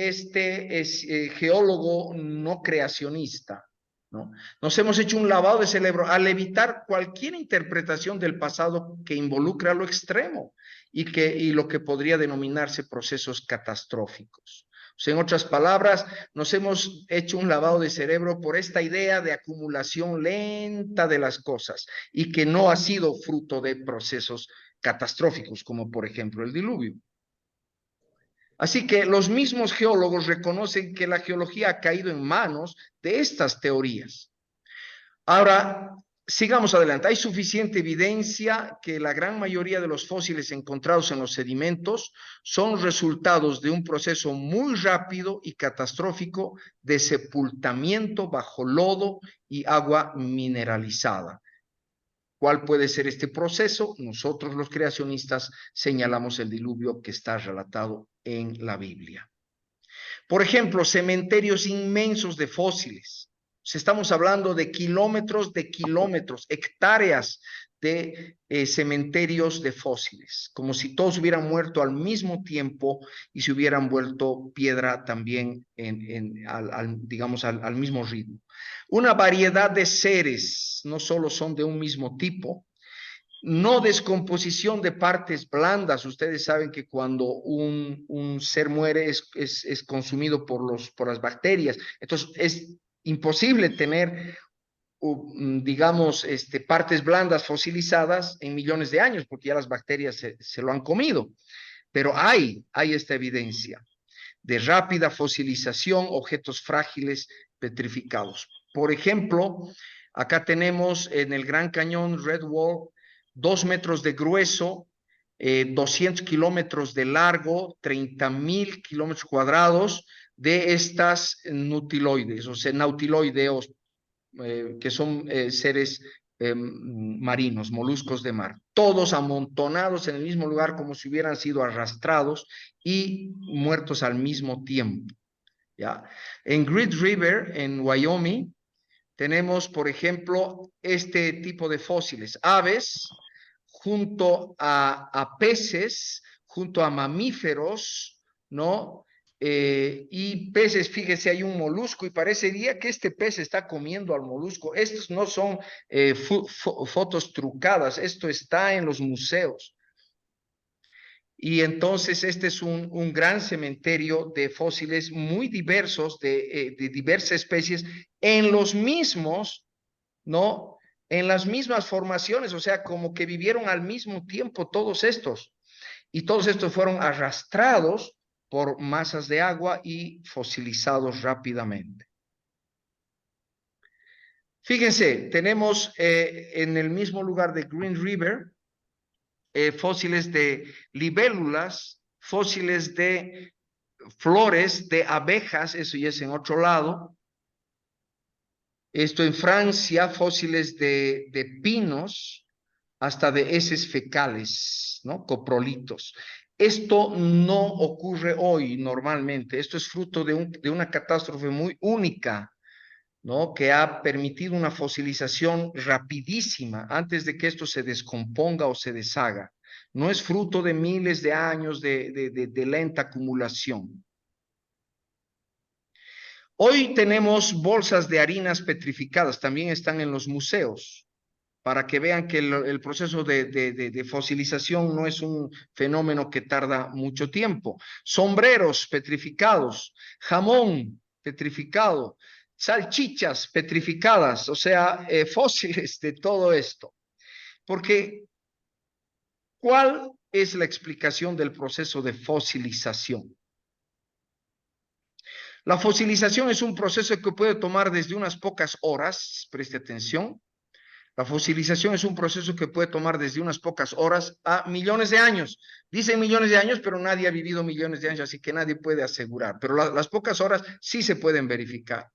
geólogo no creacionista, ¿no? Nos hemos hecho un lavado de cerebro al evitar cualquier interpretación del pasado que involucra lo extremo y lo que podría denominarse procesos catastróficos. O sea, en otras palabras, nos hemos hecho un lavado de cerebro por esta idea de acumulación lenta de las cosas y que no ha sido fruto de procesos catastróficos, como por ejemplo el diluvio. Así que los mismos geólogos reconocen que la geología ha caído en manos de estas teorías. Ahora, sigamos adelante. Hay suficiente evidencia que la gran mayoría de los fósiles encontrados en los sedimentos son resultados de un proceso muy rápido y catastrófico de sepultamiento bajo lodo y agua mineralizada. ¿Cuál puede ser este proceso? Nosotros los creacionistas señalamos el diluvio que está relatado en la Biblia. Por ejemplo, cementerios inmensos de fósiles. Estamos hablando de kilómetros, hectáreas de cementerios de fósiles, como si todos hubieran muerto al mismo tiempo y se hubieran vuelto piedra también, digamos, al mismo ritmo. Una variedad de seres, no solo son de un mismo tipo, no descomposición de partes blandas. Ustedes saben que cuando un ser muere es consumido por las bacterias. Entonces es imposible tener, digamos, partes blandas fosilizadas en millones de años porque ya las bacterias se lo han comido. Pero hay esta evidencia de rápida fosilización, objetos frágiles petrificados. Por ejemplo, acá tenemos en el Gran Cañón Red Wall 2 metros de grueso, 200 kilómetros de largo, 30,000 kilómetros cuadrados de estas nautiloides, o sea, nautiloideos, que son seres marinos, moluscos de mar, todos amontonados en el mismo lugar como si hubieran sido arrastrados y muertos al mismo tiempo. ¿Ya? En Great River, en Wyoming, tenemos, por ejemplo, este tipo de fósiles, aves, junto a peces, junto a mamíferos, ¿no? Y peces, fíjese, hay un molusco y parecería que este pez está comiendo al molusco. Estos no son fotos trucadas, esto está en los museos. Y entonces este es un gran cementerio de fósiles muy diversos, de diversas especies, en los mismos, ¿no? En las mismas formaciones, o sea, como que vivieron al mismo tiempo todos estos. Y todos estos fueron arrastrados por masas de agua y fosilizados rápidamente. Fíjense, tenemos en el mismo lugar de Green River fósiles de libélulas, fósiles de flores, de abejas, eso ya es en otro lado. Esto en Francia, fósiles de pinos, hasta de heces fecales, ¿no? Coprolitos. Esto no ocurre hoy normalmente, esto es fruto de una catástrofe muy única, ¿no? Que ha permitido una fosilización rapidísima antes de que esto se descomponga o se deshaga. No es fruto de miles de años de lenta acumulación. Hoy tenemos bolsas de harinas petrificadas, también están en los museos, para que vean que el proceso de fosilización no es un fenómeno que tarda mucho tiempo. Sombreros petrificados, jamón petrificado, salchichas petrificadas, o sea, fósiles de todo esto. Porque, ¿cuál es la explicación del proceso de fosilización? La fosilización es un proceso que puede tomar desde unas pocas horas, preste atención. La fosilización es un proceso que puede tomar desde unas pocas horas a millones de años. Dicen millones de años, pero nadie ha vivido millones de años, así que nadie puede asegurar. Pero las pocas horas sí se pueden verificar,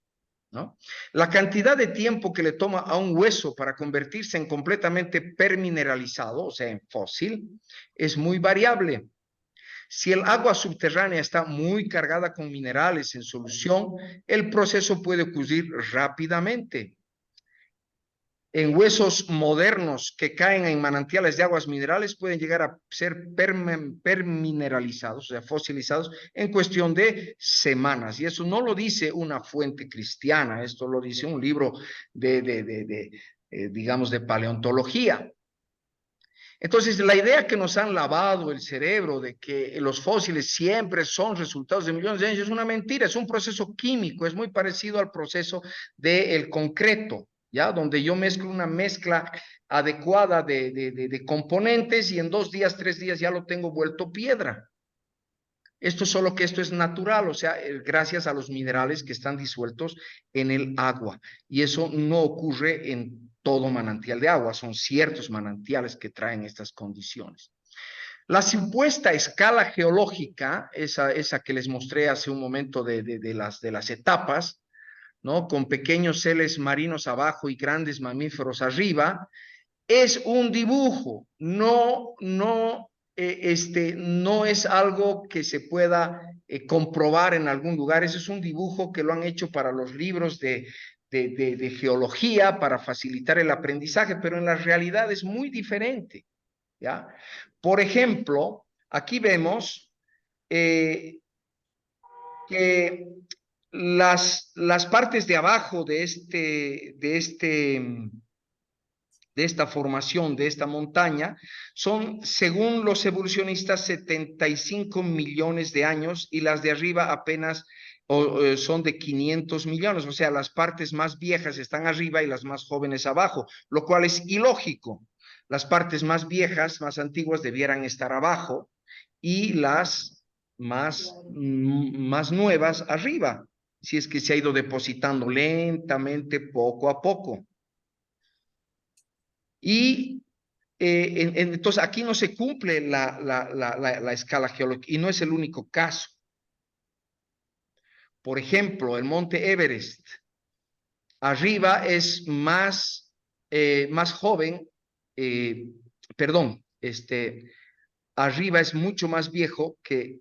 ¿no? La cantidad de tiempo que le toma a un hueso para convertirse en completamente permineralizado, o sea, en fósil, es muy variable. Si el agua subterránea está muy cargada con minerales en solución, el proceso puede ocurrir rápidamente. En huesos modernos que caen en manantiales de aguas minerales pueden llegar a ser permineralizados, o sea, fosilizados, en cuestión de semanas. Y eso no lo dice una fuente cristiana, esto lo dice un libro digamos, de paleontología. Entonces, la idea que nos han lavado el cerebro de que los fósiles siempre son resultados de millones de años es una mentira, es un proceso químico, es muy parecido al proceso del concreto, ¿ya? Donde yo mezclo una mezcla adecuada de componentes y en 2 días, 3 días ya lo tengo vuelto piedra. Esto es solo que esto es natural, o sea, gracias a los minerales que están disueltos en el agua. Y eso no ocurre en todo manantial de agua, son ciertos manantiales que traen estas condiciones. La supuesta escala geológica, esa que les mostré hace un momento de las etapas, ¿no? Con pequeños seres marinos abajo y grandes mamíferos arriba, es un dibujo, no es algo que se pueda comprobar en algún lugar. Ese es un dibujo que lo han hecho para los libros de geología, para facilitar el aprendizaje, pero en la realidad es muy diferente, ¿ya? Por ejemplo, aquí vemos que las partes de abajo de esta formación, de esta montaña, son, según los evolucionistas, 75 millones de años y las de arriba apenas son de 500 millones, o sea, las partes más viejas están arriba y las más jóvenes abajo, lo cual es ilógico. Las partes más viejas, más antiguas, debieran estar abajo y las más nuevas arriba. si es que se ha ido depositando lentamente, poco a poco. Y entonces aquí no se cumple la escala geológica y no es el único caso. Por ejemplo, el monte Everest, arriba es más joven, perdón, arriba es mucho más viejo que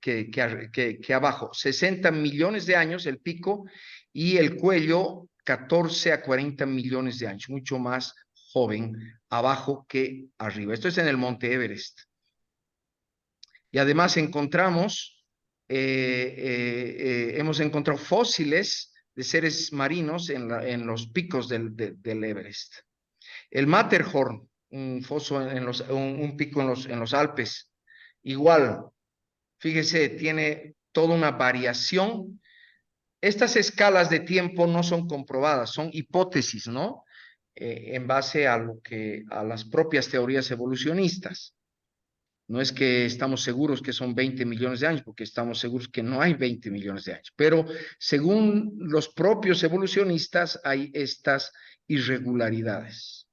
abajo. 60 millones de años el pico y el cuello 14 a 40 millones de años, mucho más joven abajo que arriba. Esto es en el monte Everest. Y además hemos encontrado fósiles de seres marinos en los picos del Everest. El Matterhorn, un pico en los Alpes, igual, fíjese, tiene toda una variación. Estas escalas de tiempo no son comprobadas, son hipótesis, ¿no? En base a las propias teorías evolucionistas. No es que estamos seguros que son 20 millones de años, porque estamos seguros que no hay 20 millones de años. Pero según los propios evolucionistas, hay estas irregularidades.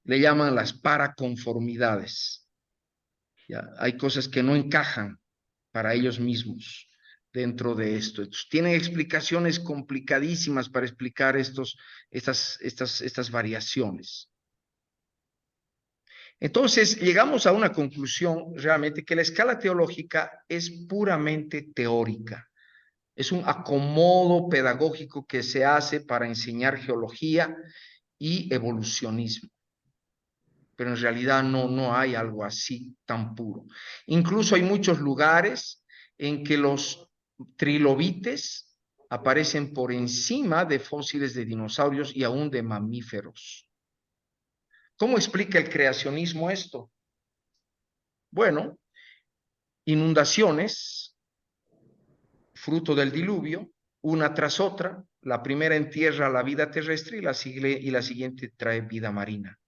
Le llaman las paraconformidades. ¿Ya? Hay cosas que no encajan para ellos mismos dentro de esto. Entonces, tienen explicaciones complicadísimas para explicar estas variaciones. Entonces, llegamos a una conclusión realmente que la escala teológica es puramente teórica. Es un acomodo pedagógico que se hace para enseñar geología y evolucionismo. Pero en realidad no hay algo así tan puro. Incluso hay muchos lugares en que los trilobites aparecen por encima de fósiles de dinosaurios y aún de mamíferos. ¿Cómo explica el creacionismo esto? Bueno, inundaciones, fruto del diluvio, una tras otra. La primera entierra la vida terrestre y la siguiente trae vida marina.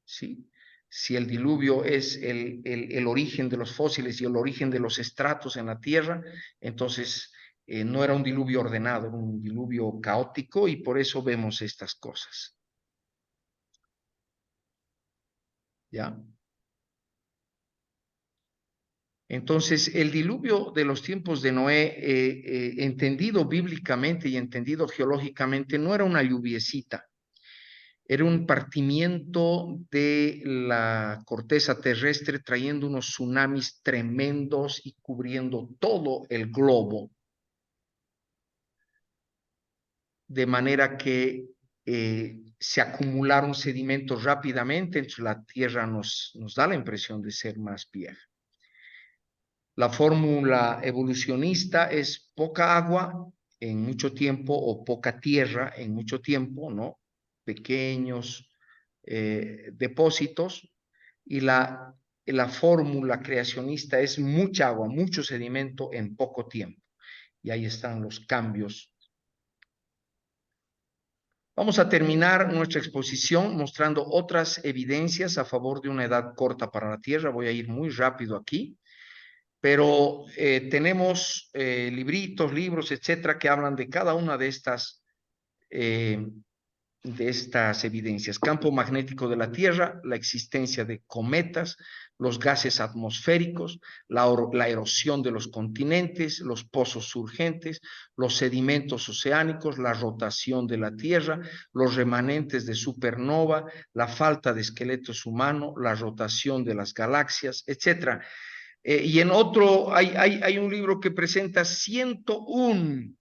¿Sí? Si el diluvio es el origen de los fósiles y el origen de los estratos en la Tierra, entonces no era un diluvio ordenado, era un diluvio caótico y por eso vemos estas cosas. ¿Ya? Entonces, el diluvio de los tiempos de Noé, entendido bíblicamente y entendido geológicamente, no era una lluviecita, era un partimiento de la corteza terrestre trayendo unos tsunamis tremendos y cubriendo todo el globo, de manera que se acumularon sedimentos rápidamente, entonces la Tierra nos da la impresión de ser más vieja. La fórmula evolucionista es poca agua en mucho tiempo o poca tierra en mucho tiempo, ¿no? Pequeños depósitos. Y la fórmula creacionista es mucha agua, mucho sedimento en poco tiempo. Y ahí están los cambios. Vamos a terminar nuestra exposición mostrando otras evidencias a favor de una edad corta para la Tierra. Voy a ir muy rápido aquí. Pero tenemos libros, etcétera, que hablan de cada una de estas evidencias. Campo magnético de la Tierra, la existencia de cometas, los gases atmosféricos, la erosión de los continentes, los pozos surgentes, los sedimentos oceánicos, la rotación de la Tierra, los remanentes de supernova, la falta de esqueletos humanos, la rotación de las galaxias, etcétera. Y en otro, hay un libro que presenta 101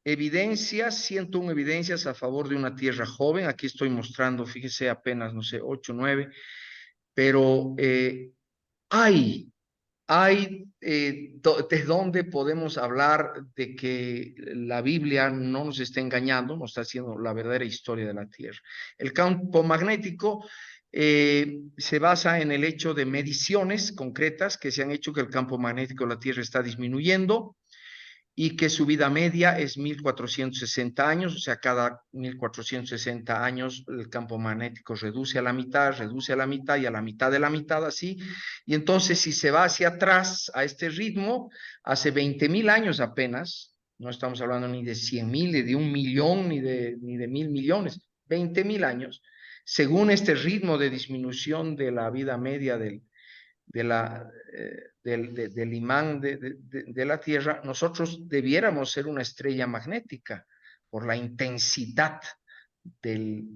evidencias a favor de una Tierra joven. Aquí estoy mostrando, fíjese, apenas, no sé, 8, 9, pero de dónde podemos hablar de que la Biblia no nos está engañando, nos está haciendo la verdadera historia de la Tierra. El campo magnético se basa en el hecho de mediciones concretas que se han hecho que el campo magnético de la Tierra está disminuyendo y que su vida media es 1460 años, o sea, cada 1460 años el campo magnético reduce a la mitad y a la mitad de la mitad así, y entonces si se va hacia atrás a este ritmo, hace 20.000 años apenas, No estamos hablando ni de 100.000, ni de 1 millón, ni de 1.000 millones. 20.000 años. Según este ritmo de disminución de la vida media del imán de la Tierra, nosotros debiéramos ser una estrella magnética por la intensidad del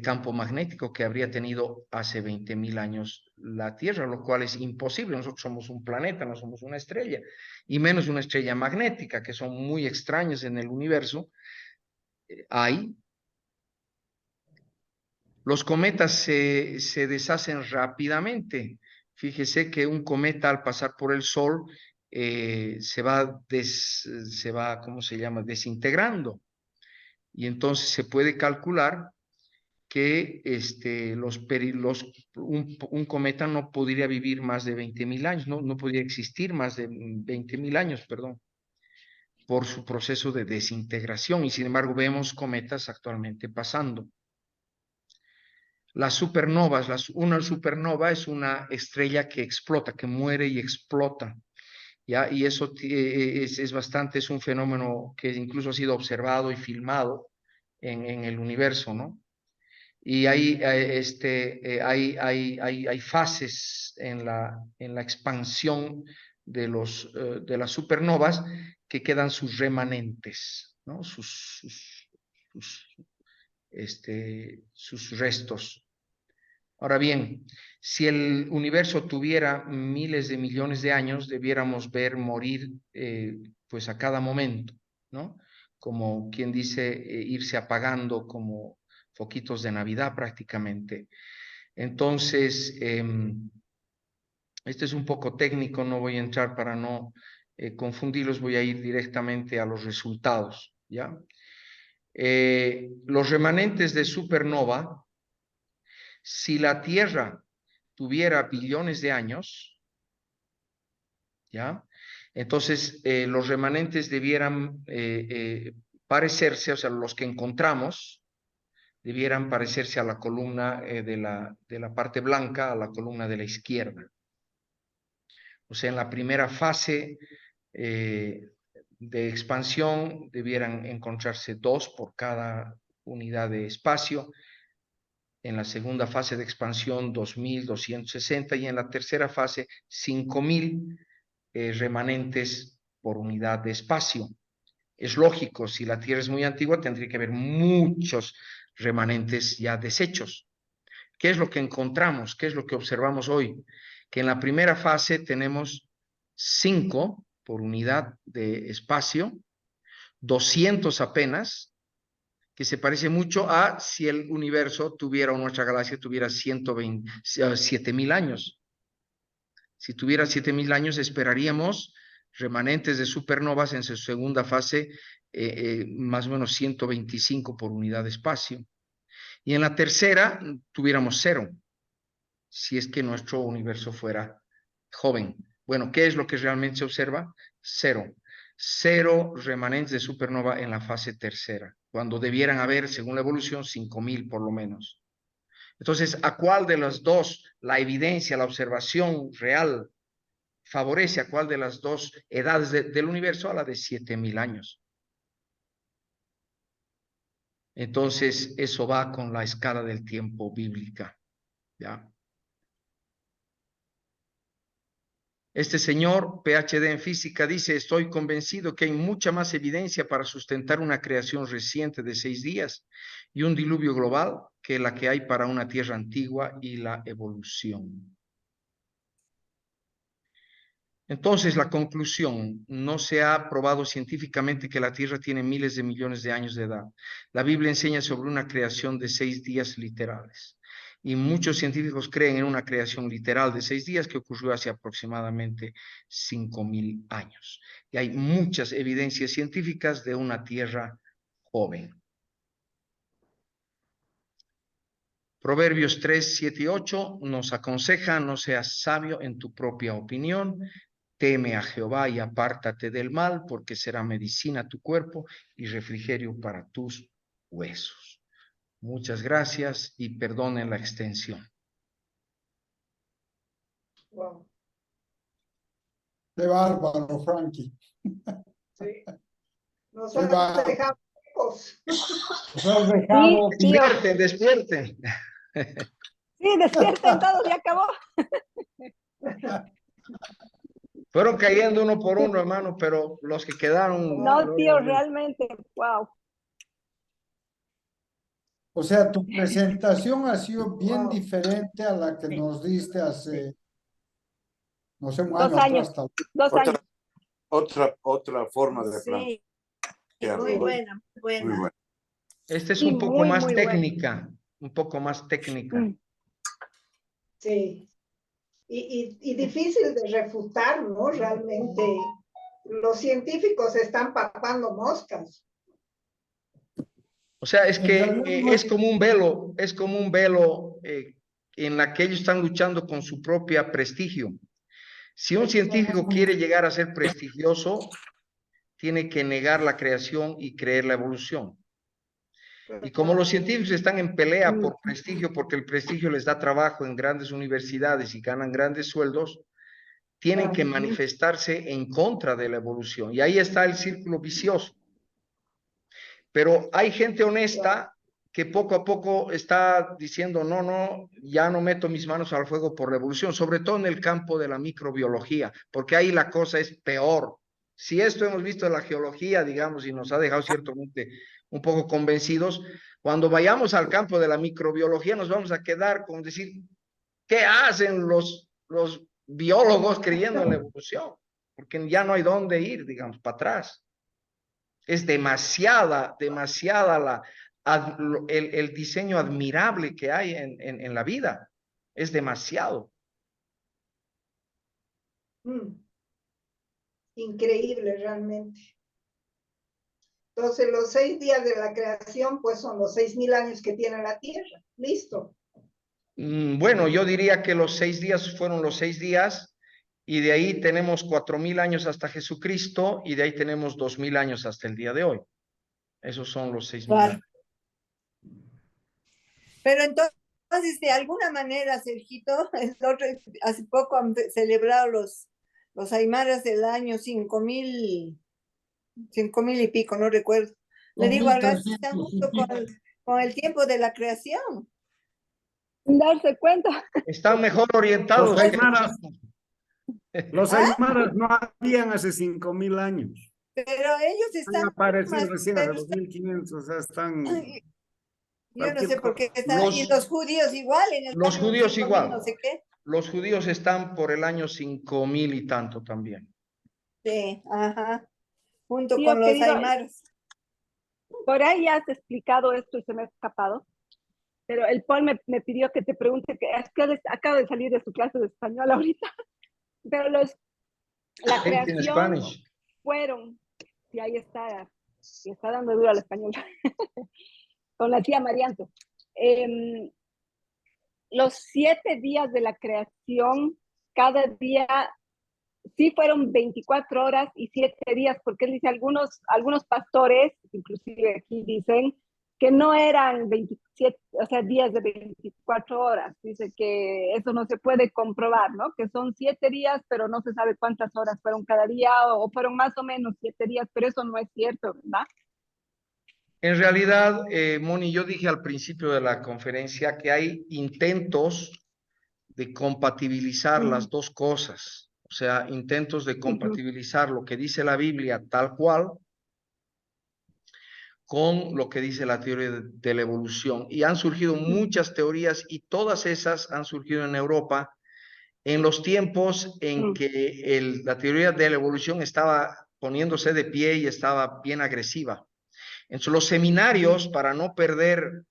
campo magnético que habría tenido hace 20.000 años la Tierra, lo cual es imposible. Nosotros somos un planeta, no somos una estrella, y menos una estrella magnética, que son muy extrañas en el universo. Hay. Los cometas se deshacen rápidamente. Fíjese que un cometa al pasar por el Sol se va, ¿cómo se llama?, desintegrando. Y entonces se puede calcular que un cometa no podría vivir más de 20.000 años, no podría existir más de 20.000 años, perdón, por su proceso de desintegración. Y sin embargo vemos cometas actualmente pasando. Las supernovas, una supernova es una estrella que explota, que muere y explota, ¿ya? Y eso es un fenómeno que incluso ha sido observado y filmado en el universo, ¿no? Y hay fases en la expansión de las supernovas que quedan sus remanentes, ¿no? Sus restos. Ahora bien, si el universo tuviera miles de millones de años, debiéramos ver morir pues a cada momento, ¿no? Como quien dice, irse apagando como foquitos de Navidad prácticamente. Entonces, este es un poco técnico, no voy a entrar para no confundirlos, voy a ir directamente a los resultados, ¿ya? Los remanentes de supernova, si la Tierra tuviera billones de años, ¿ya? Entonces, los remanentes debieran parecerse, o sea, los que encontramos, debieran parecerse a la columna de la parte blanca, a la columna de la izquierda. O sea, en la primera fase de expansión debieran encontrarse 2 por cada unidad de espacio. En la segunda fase de expansión 2.260 y en la tercera fase 5.000 remanentes por unidad de espacio. Es lógico, si la Tierra es muy antigua, tendría que haber muchos remanentes ya deshechos. ¿Qué es lo que encontramos? ¿Qué es lo que observamos hoy? Que en la primera fase tenemos 5 por unidad de espacio, 200 apenas, que se parece mucho a si el universo tuviera, o nuestra galaxia tuviera 7.000 años. Si tuviera 7.000 años, esperaríamos remanentes de supernovas en su segunda fase, más o menos 125 por unidad de espacio. Y en la tercera, tuviéramos 0, si es que nuestro universo fuera joven. Bueno, ¿qué es lo que realmente se observa? 0. 0 remanentes de supernova en la fase tercera, cuando debieran haber, según la evolución, 5.000 por lo menos. Entonces, ¿a cuál de las dos la evidencia, la observación real favorece? ¿A cuál de las dos edades del universo? A la de 7.000 años. Entonces, eso va con la escala del tiempo bíblica, ¿ya? Este señor, PhD en física, dice: estoy convencido que hay mucha más evidencia para sustentar una creación reciente de 6 días y un diluvio global que la que hay para una Tierra antigua y la evolución. Entonces, la conclusión: no se ha probado científicamente que la Tierra tiene miles de millones de años de edad. La Biblia enseña sobre una creación de 6 días literales. Y muchos científicos creen en una creación literal de 6 días que ocurrió hace aproximadamente 5.000 años. Y hay muchas evidencias científicas de una Tierra joven. Proverbios 3, 7 y 8 nos aconseja: no seas sabio en tu propia opinión. Teme a Jehová y apártate del mal, porque será medicina a tu cuerpo y refrigerio para tus huesos. Muchas gracias y perdonen la extensión. Wow. Qué bárbaro, Frankie. Sí. Nos Sí, han va. dejado lejos. Nos has dejado. Sí, tío. Despierten, despierten. Sí, despierten todos, ya acabó. Fueron cayendo uno por uno, hermano, pero los que quedaron... No, gloria tío, a Dios. realmente, wow. O sea, tu presentación ha sido bien Wow. diferente a la que nos diste hace, no sé, un 2 año años, atrás. 2 años. Otra forma de Sí, plantear. muy buena, muy Muy buena. bueno. Este es Sí, un poco muy, más muy bueno. técnica, un poco más técnica. Mm. Sí. Y difícil de refutar, ¿no? Realmente los científicos están papando moscas. O sea, es En que realidad no es como un velo en la que ellos están luchando con su propio prestigio. Si un científico quiere llegar a ser prestigioso, tiene que negar la creación y creer la evolución. Y como los científicos están en pelea por prestigio, porque el prestigio les da trabajo en grandes universidades y ganan grandes sueldos, tienen que manifestarse en contra de la evolución. Y ahí está el círculo vicioso. Pero hay gente honesta que poco a poco está diciendo, no, no, ya no meto mis manos al fuego por la evolución, sobre todo en el campo de la microbiología, porque ahí la cosa es peor. Si esto hemos visto en la geología, digamos, y nos ha dejado ciertamente un poco convencidos, cuando vayamos al campo de la microbiología nos vamos a quedar con decir, ¿qué hacen los biólogos creyendo en la evolución? Porque ya no hay dónde ir, digamos, para atrás. Es demasiada el diseño admirable que hay en la vida. Es demasiado. Increíble realmente. Entonces los 6 días de la creación pues son los 6.000 años que tiene la Tierra. Listo. Bueno, yo diría que los 6 días fueron los 6 días y de ahí tenemos 4.000 años hasta Jesucristo y de ahí tenemos 2.000 años hasta el día de hoy. Esos son los 6.000 Claro. años. Pero entonces, de alguna manera, Sergito, hace poco han celebrado los Aymaras del año 5.000 y pico, no recuerdo. Le digo, algo está 2300 y justo pico. con el tiempo de la creación. Sin darse cuenta. Están mejor orientados. Los Aymaras no habían hace 5.000 años. Pero ellos Han están aparecido más, recién hace pero 2.500, o sea, están... yo no cualquier sé por qué cosa. están, y los judíos igual, en el Los cambio, judíos 5.000 igual. no sé qué. Los judíos están por el año 5.000 y tanto también. Sí, ajá, junto Tío con los querido, Aymaras. por ahí ya has explicado esto y se me ha escapado, pero el Paul me pidió que te pregunte, que es que acabo de salir de su clase de español ahorita, pero la Speak in creación Spanish. fueron, y ahí está, y está dando duro al español, con la tía Marianto. Los 7 días de la creación, cada día sí fueron 24 horas y 7 días, porque él dice, algunos pastores, inclusive aquí dicen, que no eran 27, o sea, días de 24 horas. Dice que eso no se puede comprobar, ¿no? Que son 7 días, pero no se sabe cuántas horas fueron cada día, o fueron más o menos 7 días, pero eso no es cierto, ¿verdad? En realidad, Moni, yo dije al principio de la conferencia que hay intentos de compatibilizar las dos cosas, o sea, intentos de compatibilizar lo que dice la Biblia tal cual con lo que dice la teoría de la evolución. Y han surgido muchas teorías y todas esas han surgido en Europa en los tiempos en que la teoría de la evolución estaba poniéndose de pie y estaba bien agresiva. En los seminarios, para no perder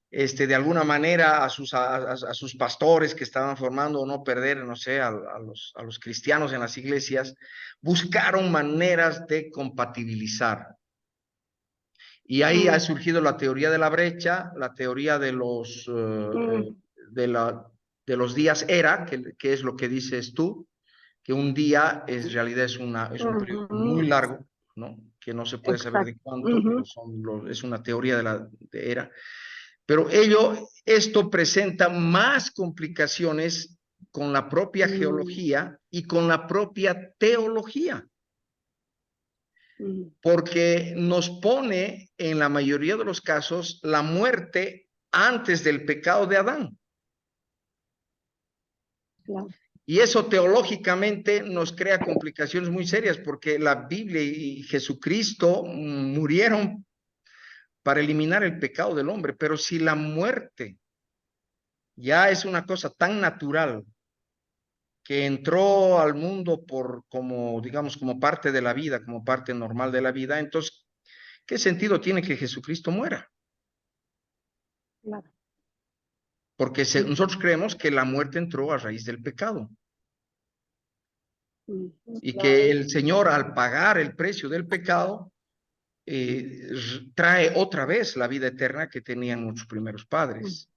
de alguna manera a sus pastores que estaban formando o no perder, no sé, a los cristianos en las iglesias, buscaron maneras de compatibilizar. Y ahí ha surgido la teoría de la brecha, la teoría de los días era, que es lo que dices tú, que un día en realidad es un periodo muy largo, ¿no? Que no se puede saber de cuánto, pero es una teoría de era. Pero esto presenta más complicaciones con la propia geología y con la propia teología. porque nos pone en la mayoría de los casos la muerte antes del pecado de Adán. Claro. Y eso teológicamente nos crea complicaciones muy serias porque la Biblia y Jesucristo murieron para eliminar el pecado del hombre, pero si la muerte ya es una cosa tan natural que entró al mundo como, digamos, como parte de la vida, como parte normal de la vida, entonces, ¿qué sentido tiene que Jesucristo muera? Claro. Porque nosotros creemos que la muerte entró a raíz del pecado y que el Señor, al pagar el precio del pecado, trae otra vez la vida eterna que tenían nuestros primeros padres.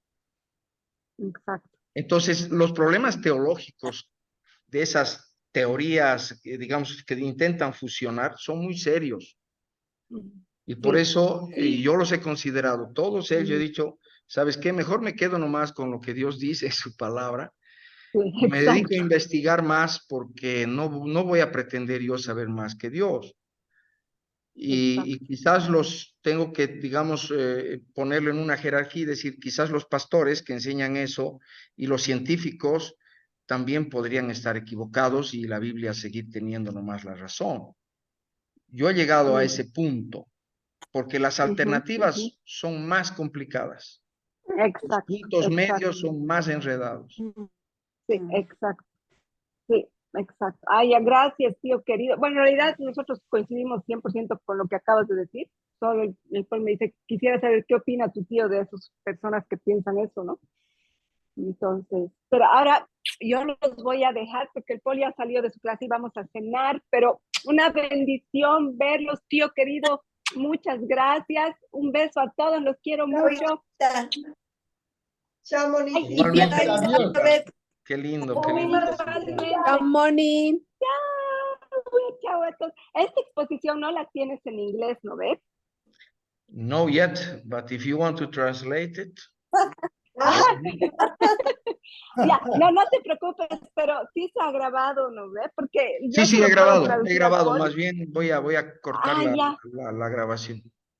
Exacto. Entonces, los problemas teológicos de esas teorías, digamos, que intentan fusionar, son muy serios. Y por eso yo los he considerado, todos ellos, he dicho, ¿sabes qué? Mejor me quedo nomás con lo que Dios dice en su palabra. Y me dedico a investigar más porque no voy a pretender yo saber más que Dios. Y quizás los tengo que, digamos, ponerlo en una jerarquía y decir, quizás los pastores que enseñan eso y los científicos también podrían estar equivocados y la Biblia seguir teniendo nomás la razón. Yo he llegado a ese punto porque las alternativas son más complicadas. Los puntos medios son más enredados. Sí, exacto. Sí, exacto. Ay, gracias, tío querido. Bueno, en realidad nosotros coincidimos 100% con lo que acabas de decir. Solo el Paul me dice, quisiera saber qué opina tu tío de esas personas que piensan eso, ¿no? Entonces, pero ahora yo los voy a dejar porque el Paul ya salió de su clase y vamos a cenar, pero una bendición verlos, tío querido. Muchas gracias. Un beso a todos, los quiero mucho. Chao, Moni. Igualmente. Adiós. Qué lindo, qué lindo. Chao, Moni. Chao. Entonces, esta exposición no la tienes en inglés, ¿no ves? No yet, but if you want to translate it. Ya, no te preocupes, pero sí se ha grabado, ¿no ves? Porque yo Sí, se lo he puedo grabado, traducir al Paul. más bien voy a cortar la grabación.